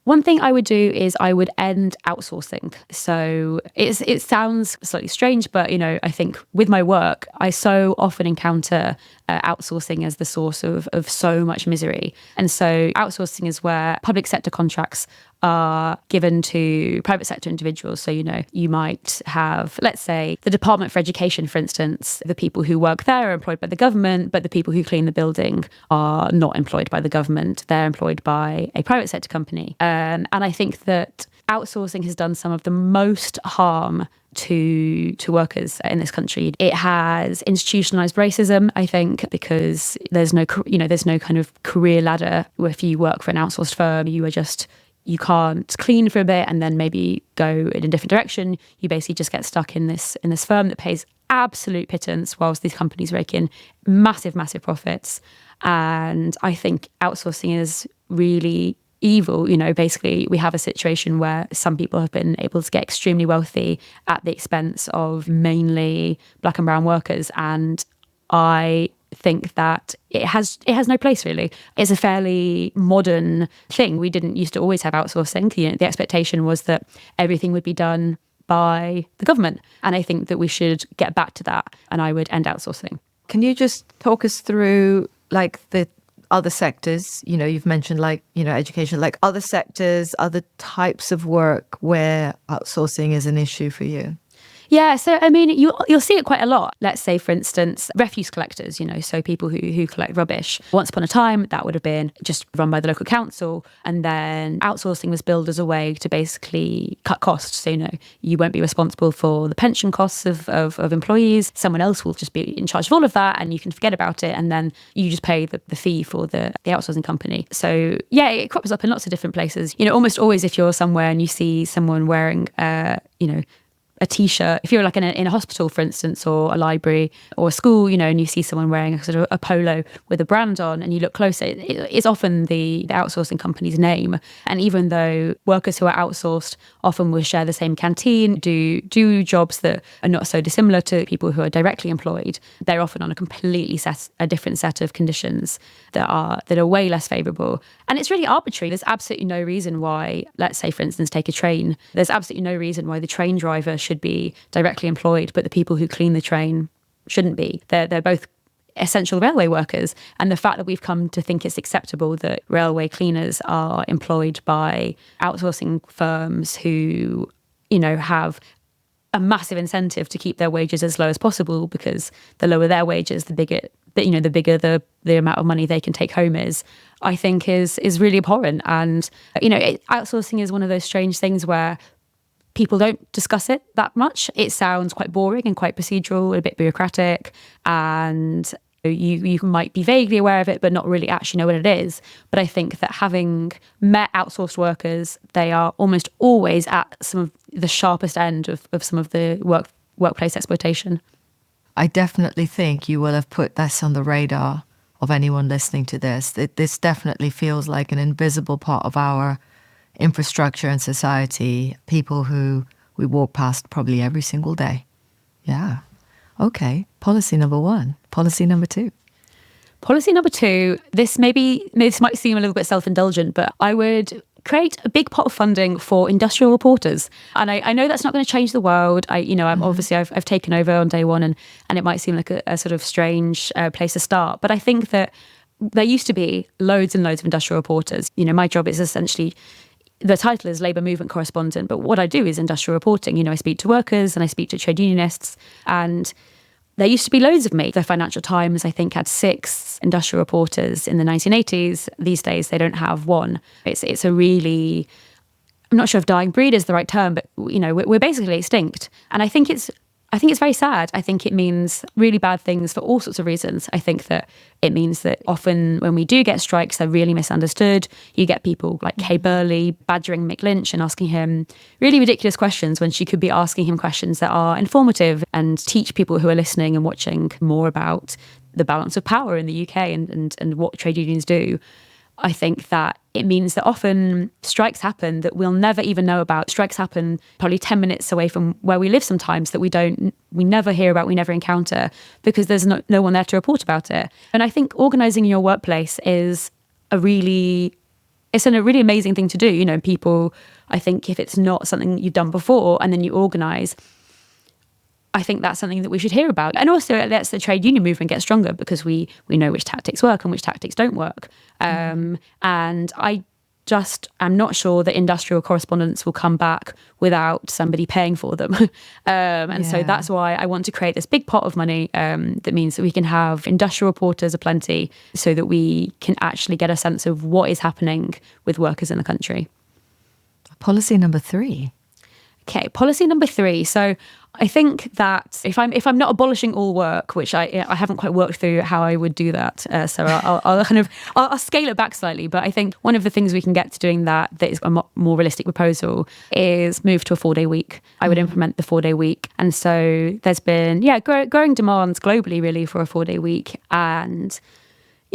one thing I would do is I would end outsourcing. So it sounds slightly strange, but I think with my work, I so often encounter outsourcing as the source of so much misery. And so outsourcing is where public sector contracts are given to private sector individuals. So, you might have, let's say, the Department for Education, for instance. The people who work there are employed by the government, but the people who clean the building are not employed by the government. They're employed by a private sector company. And I think that outsourcing has done some of the most harm to workers in this country. It has institutionalized racism, I think, because there's no kind of career ladder. If you work for an outsourced firm, you can't clean for a bit and then maybe go in a different direction. You basically just get stuck in this firm that pays absolute pittance whilst these companies rake in massive, massive profits. And I think outsourcing is really evil. Basically we have a situation where some people have been able to get extremely wealthy at the expense of mainly black and brown workers. And I think that it has no place really. It's a fairly modern thing. We didn't used to always have outsourcing. The expectation was that everything would be done by the government. And I think that we should get back to that, and I would end outsourcing. Can you just talk us through like the other sectors? You've mentioned education, like other sectors, other types of work where outsourcing is an issue for you. Yeah, so I mean, you'll see it quite a lot. Let's say, for instance, refuse collectors, so people who collect rubbish. Once upon a time, that would have been just run by the local council, and then outsourcing was billed as a way to basically cut costs. So, you won't be responsible for the pension costs of employees. Someone else will just be in charge of all of that, and you can forget about it, and then you just pay the fee for the outsourcing company. So, yeah, it crops up in lots of different places. Almost always if you're somewhere and you see someone wearing, a t-shirt, if you're like in a hospital, for instance, or a library or a school, and you see someone wearing a sort of a polo with a brand on and you look closer, it's often the outsourcing company's name. And even though workers who are outsourced often will share the same canteen, do jobs that are not so dissimilar to people who are directly employed, they're often on a different set of conditions that are way less favourable. And it's really arbitrary. There's absolutely no reason why, let's say, for instance, take a train. There's absolutely no reason why the train driver should be directly employed, but the people who clean the train shouldn't be. They're both essential railway workers. And the fact that we've come to think it's acceptable that railway cleaners are employed by outsourcing firms who, have a massive incentive to keep their wages as low as possible, because the lower their wages, the bigger the amount of money they can take home is, I think is really abhorrent. And outsourcing is one of those strange things where people don't discuss it that much. It sounds quite boring and quite procedural, a bit bureaucratic, and you might be vaguely aware of it but not really actually know what it is. But I think that having met outsourced workers, they are almost always at some of the sharpest end of some of the workplace exploitation. I definitely think you will have put this on the radar of anyone listening to this. This definitely feels like an invisible part of our infrastructure and society, people who we walk past probably every single day. Yeah. Okay. Policy number 1. Policy number 2. Policy number 2, this might seem a little bit self-indulgent, but I would create a big pot of funding for industrial reporters. And I know that's not going to change the world. I'm obviously I've taken over on day one, and it might seem like a sort of strange place to start. But I think that there used to be loads and loads of industrial reporters. My job is essentially, the title is Labour Movement Correspondent, but what I do is industrial reporting. I speak to workers and I speak to trade unionists, and there used to be loads of me. The Financial Times, I think, had 6 industrial reporters in the 1980s. These days, they don't have one. It's a really, I'm not sure if dying breed is the right term, but we're basically extinct. And I think it's very sad. I think it means really bad things for all sorts of reasons. I think that it means that often when we do get strikes, they're really misunderstood. You get people like Kay Burley badgering Mick Lynch and asking him really ridiculous questions when she could be asking him questions that are informative and teach people who are listening and watching more about the balance of power in the UK and what trade unions do. I think that it means that often strikes happen that we'll never even know about. Strikes happen probably 10 minutes away from where we live sometimes that we never hear about, we never encounter, because there's no one there to report about it. And I think organising in your workplace is a really amazing thing to do. People, I think if it's not something you've done before and then you organise, I think that's something that we should hear about. And also it lets the trade union movement get stronger, because we know which tactics work and which tactics don't work. And I just am not sure that industrial correspondents will come back without somebody paying for them. So that's why I want to create this big pot of money that means that we can have industrial reporters aplenty, so that we can actually get a sense of what is happening with workers in the country. Policy number 3. Okay, policy number 3. So I think that if I'm not abolishing all work, which I haven't quite worked through how I would do that, so I'll scale it back slightly. But I think one of the things we can get to doing that is a more realistic proposal is move to a 4-day week. I would implement the 4-day week, and so there's been growing demands globally really for a 4-day week. And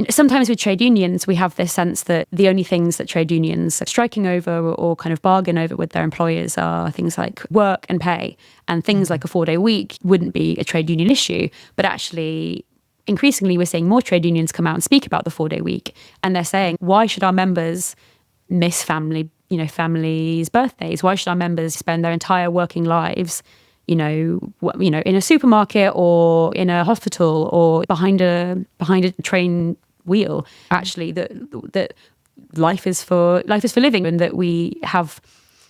sometimes with trade unions, we have this sense that the only things that trade unions are striking over or kind of bargain over with their employers are things like work and pay. And things like a 4-day week wouldn't be a trade union issue. But actually, increasingly, we're seeing more trade unions come out and speak about the 4-day week. And they're saying, why should our members miss families' birthdays? Why should our members spend their entire working lives in a supermarket or in a hospital or behind a train wheel? Actually, that life is for living, and that we have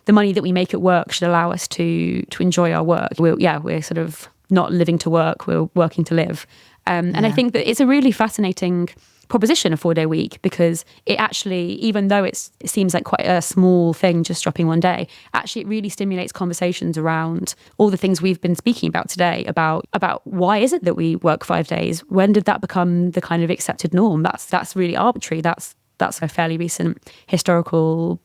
the money that we make at work should allow us to enjoy our work. We're sort of not living to work, we're working to live. And I think that it's a really fascinating proposition, a 4-day week, because it actually, even though it seems like quite a small thing, just dropping one day, actually it really stimulates conversations around all the things we've been speaking about today, about why is it that we work 5 days? When did that become the kind of accepted norm? That's really arbitrary. That's a fairly recent historical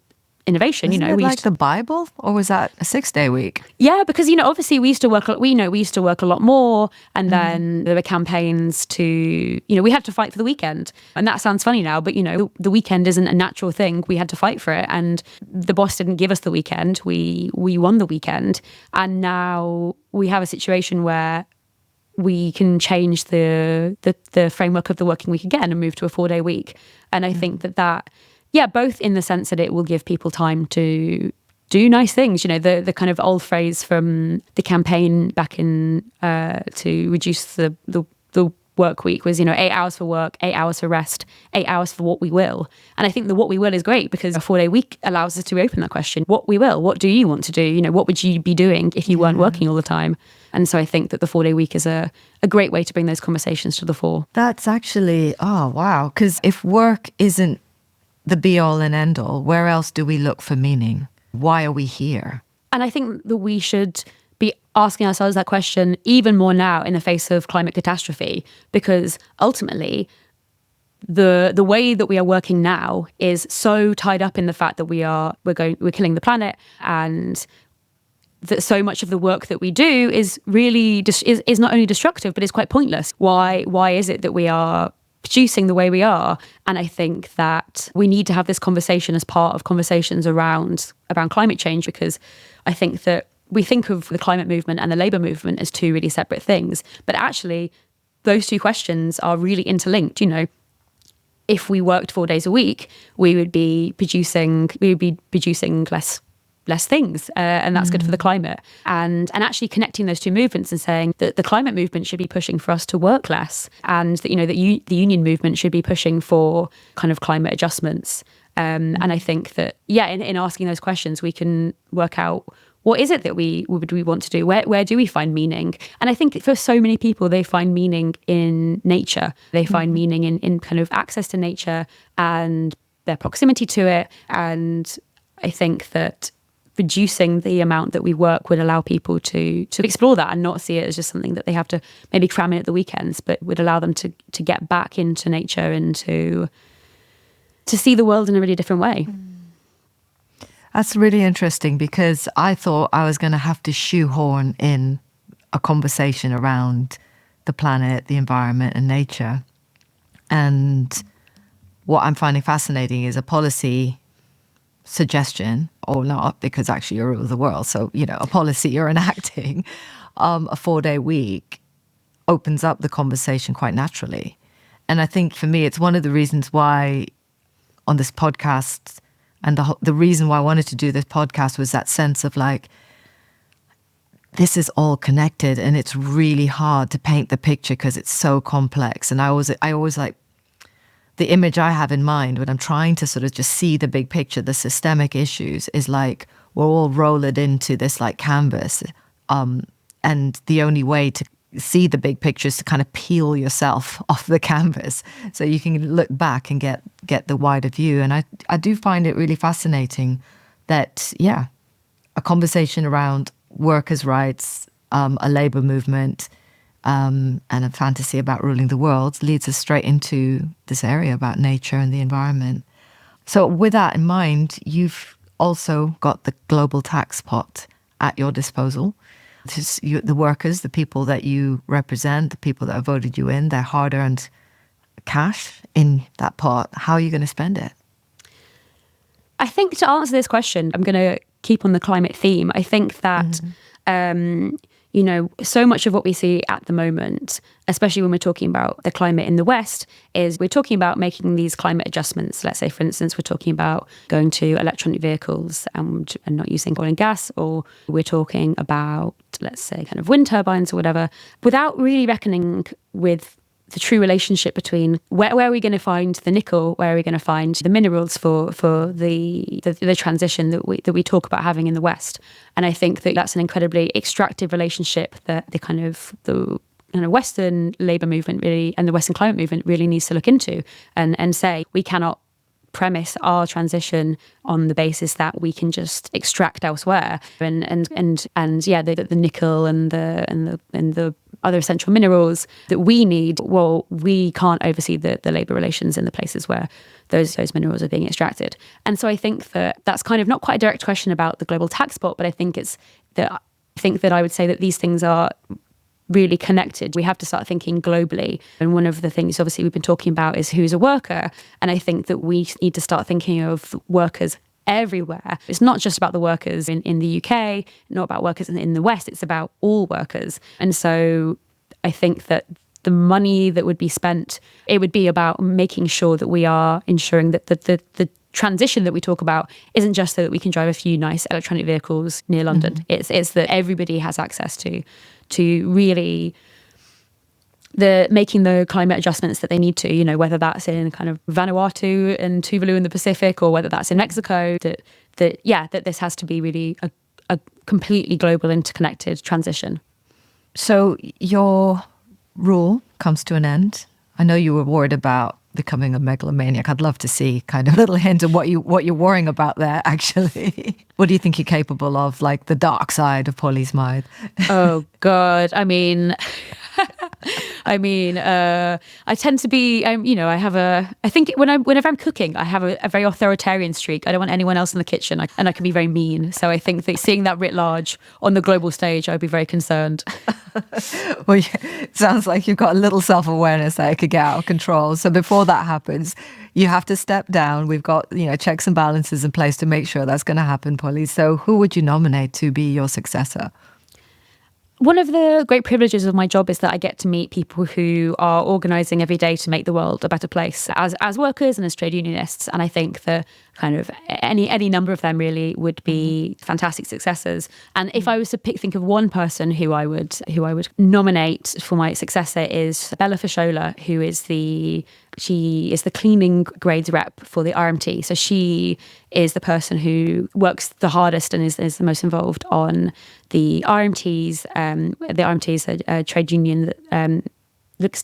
innovation. Isn't it like the Bible, or was that a 6-day week? Yeah, because obviously we used to work a lot more, and then there were campaigns to we had to fight for the weekend, and that sounds funny now, but the weekend isn't a natural thing. We had to fight for it, and the boss didn't give us the weekend. We won the weekend, and now we have a situation where we can change the framework of the working week again and move to a 4-day week. And I think that both in the sense that it will give people time to do nice things. The kind of old phrase from the campaign back in to reduce the work week was, 8 hours for work, 8 hours for rest, 8 hours for what we will. And I think the what we will is great because a 4-day week allows us to reopen that question. What we will, what do you want to do? What would you be doing if you weren't working all the time? And so I think that the 4-day week is a great way to bring those conversations to the fore. That's actually, oh, wow. Because if work isn't the be all and end all, where else do we look for meaning? Why are we here? And I think that we should be asking ourselves that question even more now in the face of climate catastrophe, because ultimately the way that we are working now is so tied up in the fact that we're killing the planet, and that so much of the work that we do is really is not only destructive but is quite pointless. Why is it that we are producing the way we are? And I think that we need to have this conversation as part of conversations around climate change, because I think that we think of the climate movement and the labour movement as two really separate things, but actually those two questions are really interlinked. If we worked 4 days a week, we would be producing less things, and that's good for the climate. And actually connecting those two movements and saying that the climate movement should be pushing for us to work less, and that the union movement should be pushing for kind of climate adjustments. And I think that in asking those questions, we can work out what is it that we want to do? Where do we find meaning? And I think for so many people, they find meaning in nature. They find meaning in kind of access to nature and their proximity to it. And I think that reducing the amount that we work would allow people to explore that and not see it as just something that they have to maybe cram in at the weekends, but would allow them to get back into nature and to see the world in a really different way. That's really interesting, because I thought I was going to have to shoehorn in a conversation around the planet, the environment and nature. And what I'm finding fascinating is a policy suggestion, or not, because actually you rule the world. So, a policy you're enacting, a 4-day week opens up the conversation quite naturally. And I think for me, it's one of the reasons why on this podcast, and the reason why I wanted to do this podcast was that sense of like, this is all connected, and it's really hard to paint the picture because it's so complex. And I always like, the image I have in mind when I'm trying to sort of just see the big picture, the systemic issues, is like we're all rolled into this like canvas. And the only way to see the big picture is to kind of peel yourself off the canvas so you can look back and get the wider view. And I do find it really fascinating that, a conversation around workers' rights, a labour movement, and a fantasy about ruling the world leads us straight into this area about nature and the environment. So with that in mind, you've also got the global tax pot at your disposal. The workers, the people that you represent, the people that have voted you in, their hard-earned cash in that pot. How are you going to spend it? I think to answer this question, I'm going to keep on the climate theme. I think that so much of what we see at the moment, especially when we're talking about the climate in the West, is we're talking about making these climate adjustments. Let's say, for instance, we're talking about going to electronic vehicles and not using oil and gas, or we're talking about, let's say, kind of wind turbines or whatever, without really reckoning with the true relationship between where are we going to find the nickel, where are we going to find the minerals for the transition that we talk about having in the West. And I think that that's an incredibly extractive relationship that the Western labour movement really, and the Western climate movement really needs to look into and say we cannot premise our transition on the basis that we can just extract elsewhere and the nickel and the other essential minerals that we need. Well, we can't oversee the labour relations in the places where those minerals are being extracted. And so I think that that's kind of not quite a direct question about the global tax pot, but I think that I would say that these things are really connected. We have to start thinking globally. And one of the things obviously we've been talking about is who's a worker. And I think that we need to start thinking of workers everywhere. It's not just about the workers in the UK, not about workers in the West, it's about all workers. And so I think that the money that would be spent, it would be about making sure that we are ensuring that the transition that we talk about isn't just so that we can drive a few nice electronic vehicles near London. It's that everybody has access to really making the climate adjustments that they need to, whether that's in kind of Vanuatu and Tuvalu in the Pacific, or whether that's in Mexico, that this has to be really a completely global interconnected transition. So your rule comes to an end. I know you were worried about becoming a megalomaniac. I'd love to see kind of a little hint of what you're worrying about there, actually. What do you think you're capable of, like the dark side of Polly Smythe? Oh, God. I tend to be, I think whenever I'm cooking, I have a very authoritarian streak. I don't want anyone else in the kitchen, and I can be very mean. So I think that seeing that writ large on the global stage, I'd be very concerned. Well, it sounds like you've got a little self-awareness that it could get out of control. So before that happens, you have to step down. We've got, checks and balances in place to make sure that's going to happen, Polly. So who would you nominate to be your successor? One of the great privileges of my job is that I get to meet people who are organising every day to make the world a better place as workers and as trade unionists. And I think that kind of any number of them really would be fantastic successors. And if I was to think of one person who I would nominate for my successor is Bella Fashola, she is the cleaning grades rep for the RMT. So she is the person who works the hardest and is the most involved on the RMTs. The RMT is a trade union that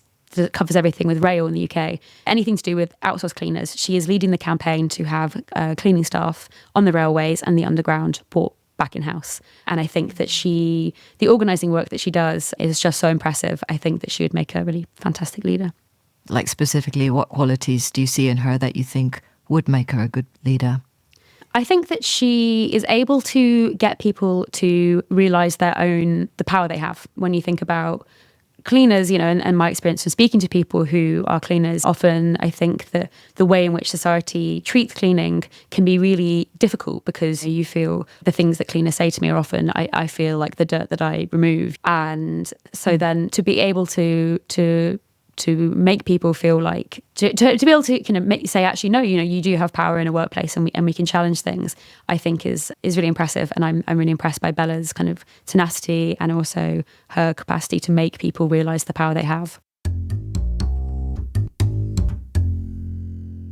covers everything with rail in the UK. Anything to do with outsourced cleaners. She is leading the campaign to have cleaning staff on the railways and the underground brought back in-house. And I think that the organising work that she does is just so impressive. I think that she would make a really fantastic leader. Like specifically, what qualities do you see in her that you think would make her a good leader? I think that she is able to get people to realise the power they have. When you think about cleaners, and my experience from speaking to people who are cleaners, often I think that the way in which society treats cleaning can be really difficult because you feel the things that cleaners say to me are often, I feel like the dirt that I remove. And so then to be able to make people feel like to be able to kind of say, actually, no, you do have power in a workplace, and we can challenge things, I think is really impressive. And I'm really impressed by Bella's kind of tenacity and also her capacity to make people realise the power they have.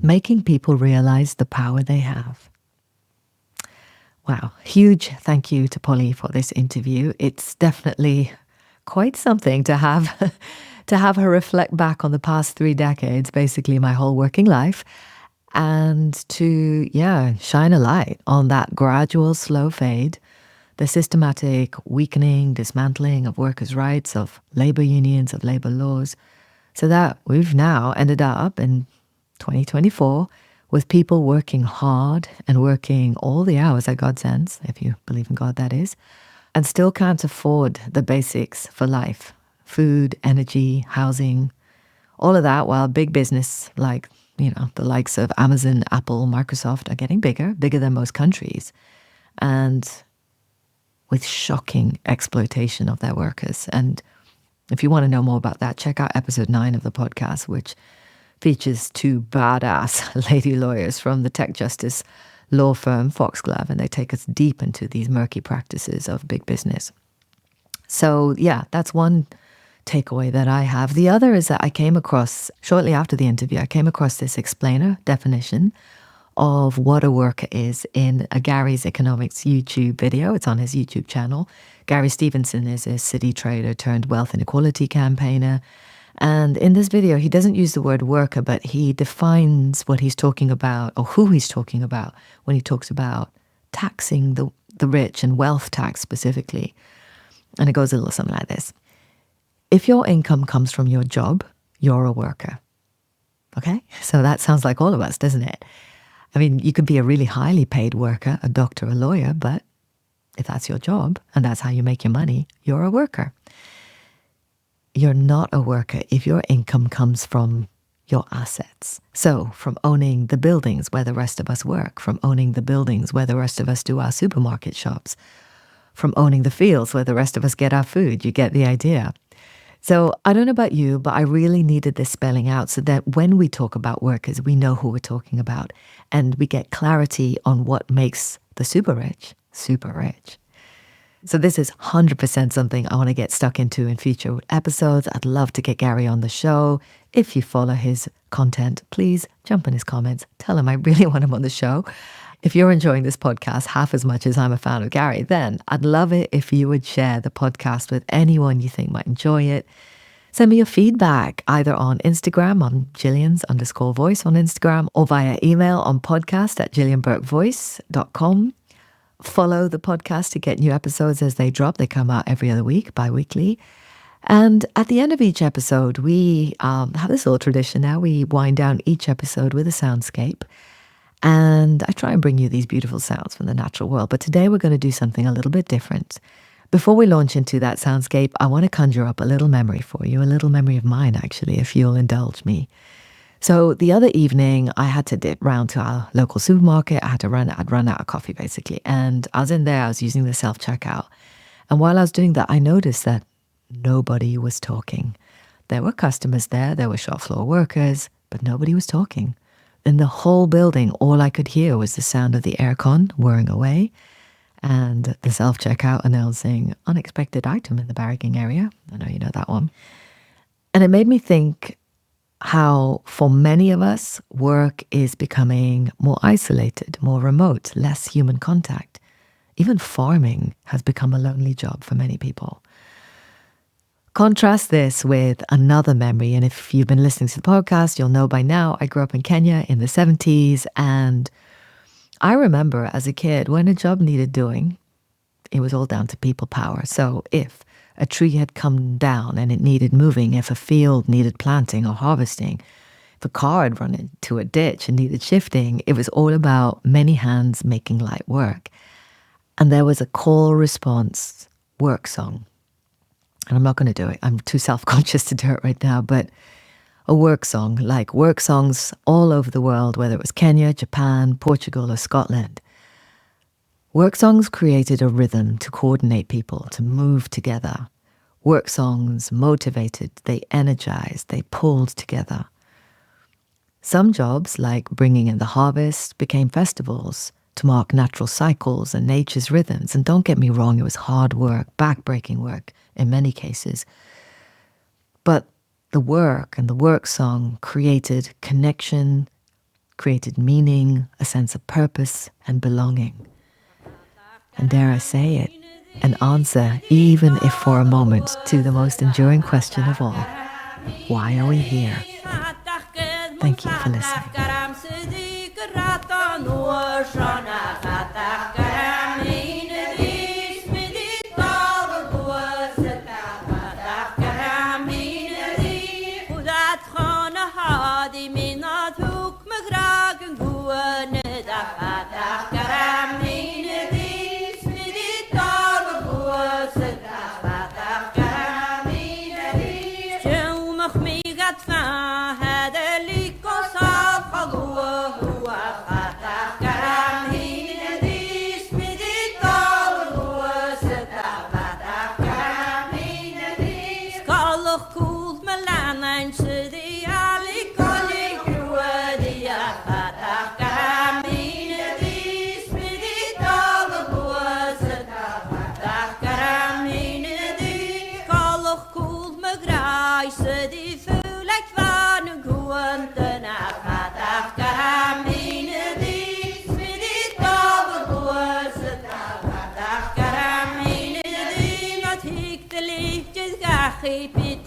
Making people realise the power they have. Wow. Huge thank you to Polly for this interview. It's definitely quite something to have to have her reflect back on the past 3 decades, basically my whole working life, and to, shine a light on that gradual, slow fade, the systematic weakening, dismantling of workers' rights, of labour unions, of labour laws, so that we've now ended up in 2024 with people working hard and working all the hours that God sends, if you believe in God, that is, and still can't afford the basics for life. Food, energy, housing, all of that, while big business like, the likes of Amazon, Apple, Microsoft are getting bigger than most countries, and with shocking exploitation of their workers. And if you want to know more about that, check out episode 9 of the podcast, which features 2 badass lady lawyers from the tech justice law firm Foxglove, and they take us deep into these murky practices of big business. So that's one takeaway that I have. The other is that I came across, shortly after the interview, I came across this explainer definition of what a worker is in a Gary's Economics YouTube video. It's on his YouTube channel. Gary Stevenson is a city trader turned wealth inequality campaigner. And in this video, he doesn't use the word worker, but he defines what he's talking about, or who he's talking about, when he talks about taxing the rich and wealth tax specifically. And it goes a little something like this. If your income comes from your job, you're a worker. Okay? So that sounds like all of us, doesn't it? I mean, you could be a really highly paid worker, a doctor, a lawyer, but if that's your job and that's how you make your money, you're a worker. You're not a worker if your income comes from your assets. So from owning the buildings where the rest of us work, from owning the buildings where the rest of us do our supermarket shops, from owning the fields where the rest of us get our food. You get the idea. So I don't know about you, but I really needed this spelling out so that when we talk about workers, we know who we're talking about and we get clarity on what makes the super rich super rich. So this is 100% something I want to get stuck into in future episodes. I'd love to get Gary on the show. If you follow his content, please jump in his comments. Tell him I really want him on the show. If you're enjoying this podcast half as much as I'm a fan of Gary, then I'd love it if you would share the podcast with anyone you think might enjoy it. Send me your feedback either on Instagram on Gillian's_voice on Instagram or via email on podcast@gillianburkevoice.com. Follow the podcast to get new episodes as they drop. They come out every other week, bi-weekly. And at the end of each episode, we have this little tradition now. We wind down each episode with a soundscape. And I try and bring you these beautiful sounds from the natural world. But today we're going to do something a little bit different. Before we launch into that soundscape, I want to conjure up a little memory for you, a little memory of mine, actually, if you'll indulge me. So the other evening, I had to dip round to our local supermarket. I'd run out of coffee, basically. And I was in there, I was using the self-checkout. And while I was doing that, I noticed that nobody was talking. There were customers there were shop floor workers, but nobody was talking. In the whole building, all I could hear was the sound of the aircon whirring away and the self-checkout announcing unexpected item in the bagging area. I know you know that one. And it made me think how for many of us, work is becoming more isolated, more remote, less human contact. Even farming has become a lonely job for many people. Contrast this with another memory, and if you've been listening to the podcast, you'll know by now I grew up in Kenya in the 70s, and I remember as a kid when a job needed doing, it was all down to people power. So if a tree had come down and it needed moving, if a field needed planting or harvesting, if a car had run into a ditch and needed shifting, it was all about many hands making light work. And there was a call response work song. And I'm not going to do it. I'm too self-conscious to do it right now, but a work song, like work songs all over the world, whether it was Kenya, Japan, Portugal, or Scotland. Work songs created a rhythm to coordinate people, to move together. Work songs motivated, they energized, they pulled together. Some jobs, like bringing in the harvest, became festivals to mark natural cycles and nature's rhythms. And don't get me wrong, it was hard work, back-breaking work in many cases. But the work and the work song created connection, created meaning, a sense of purpose and belonging. And dare I say it, an answer, even if for a moment, to the most enduring question of all. Why are we here? Thank you for listening. Keep it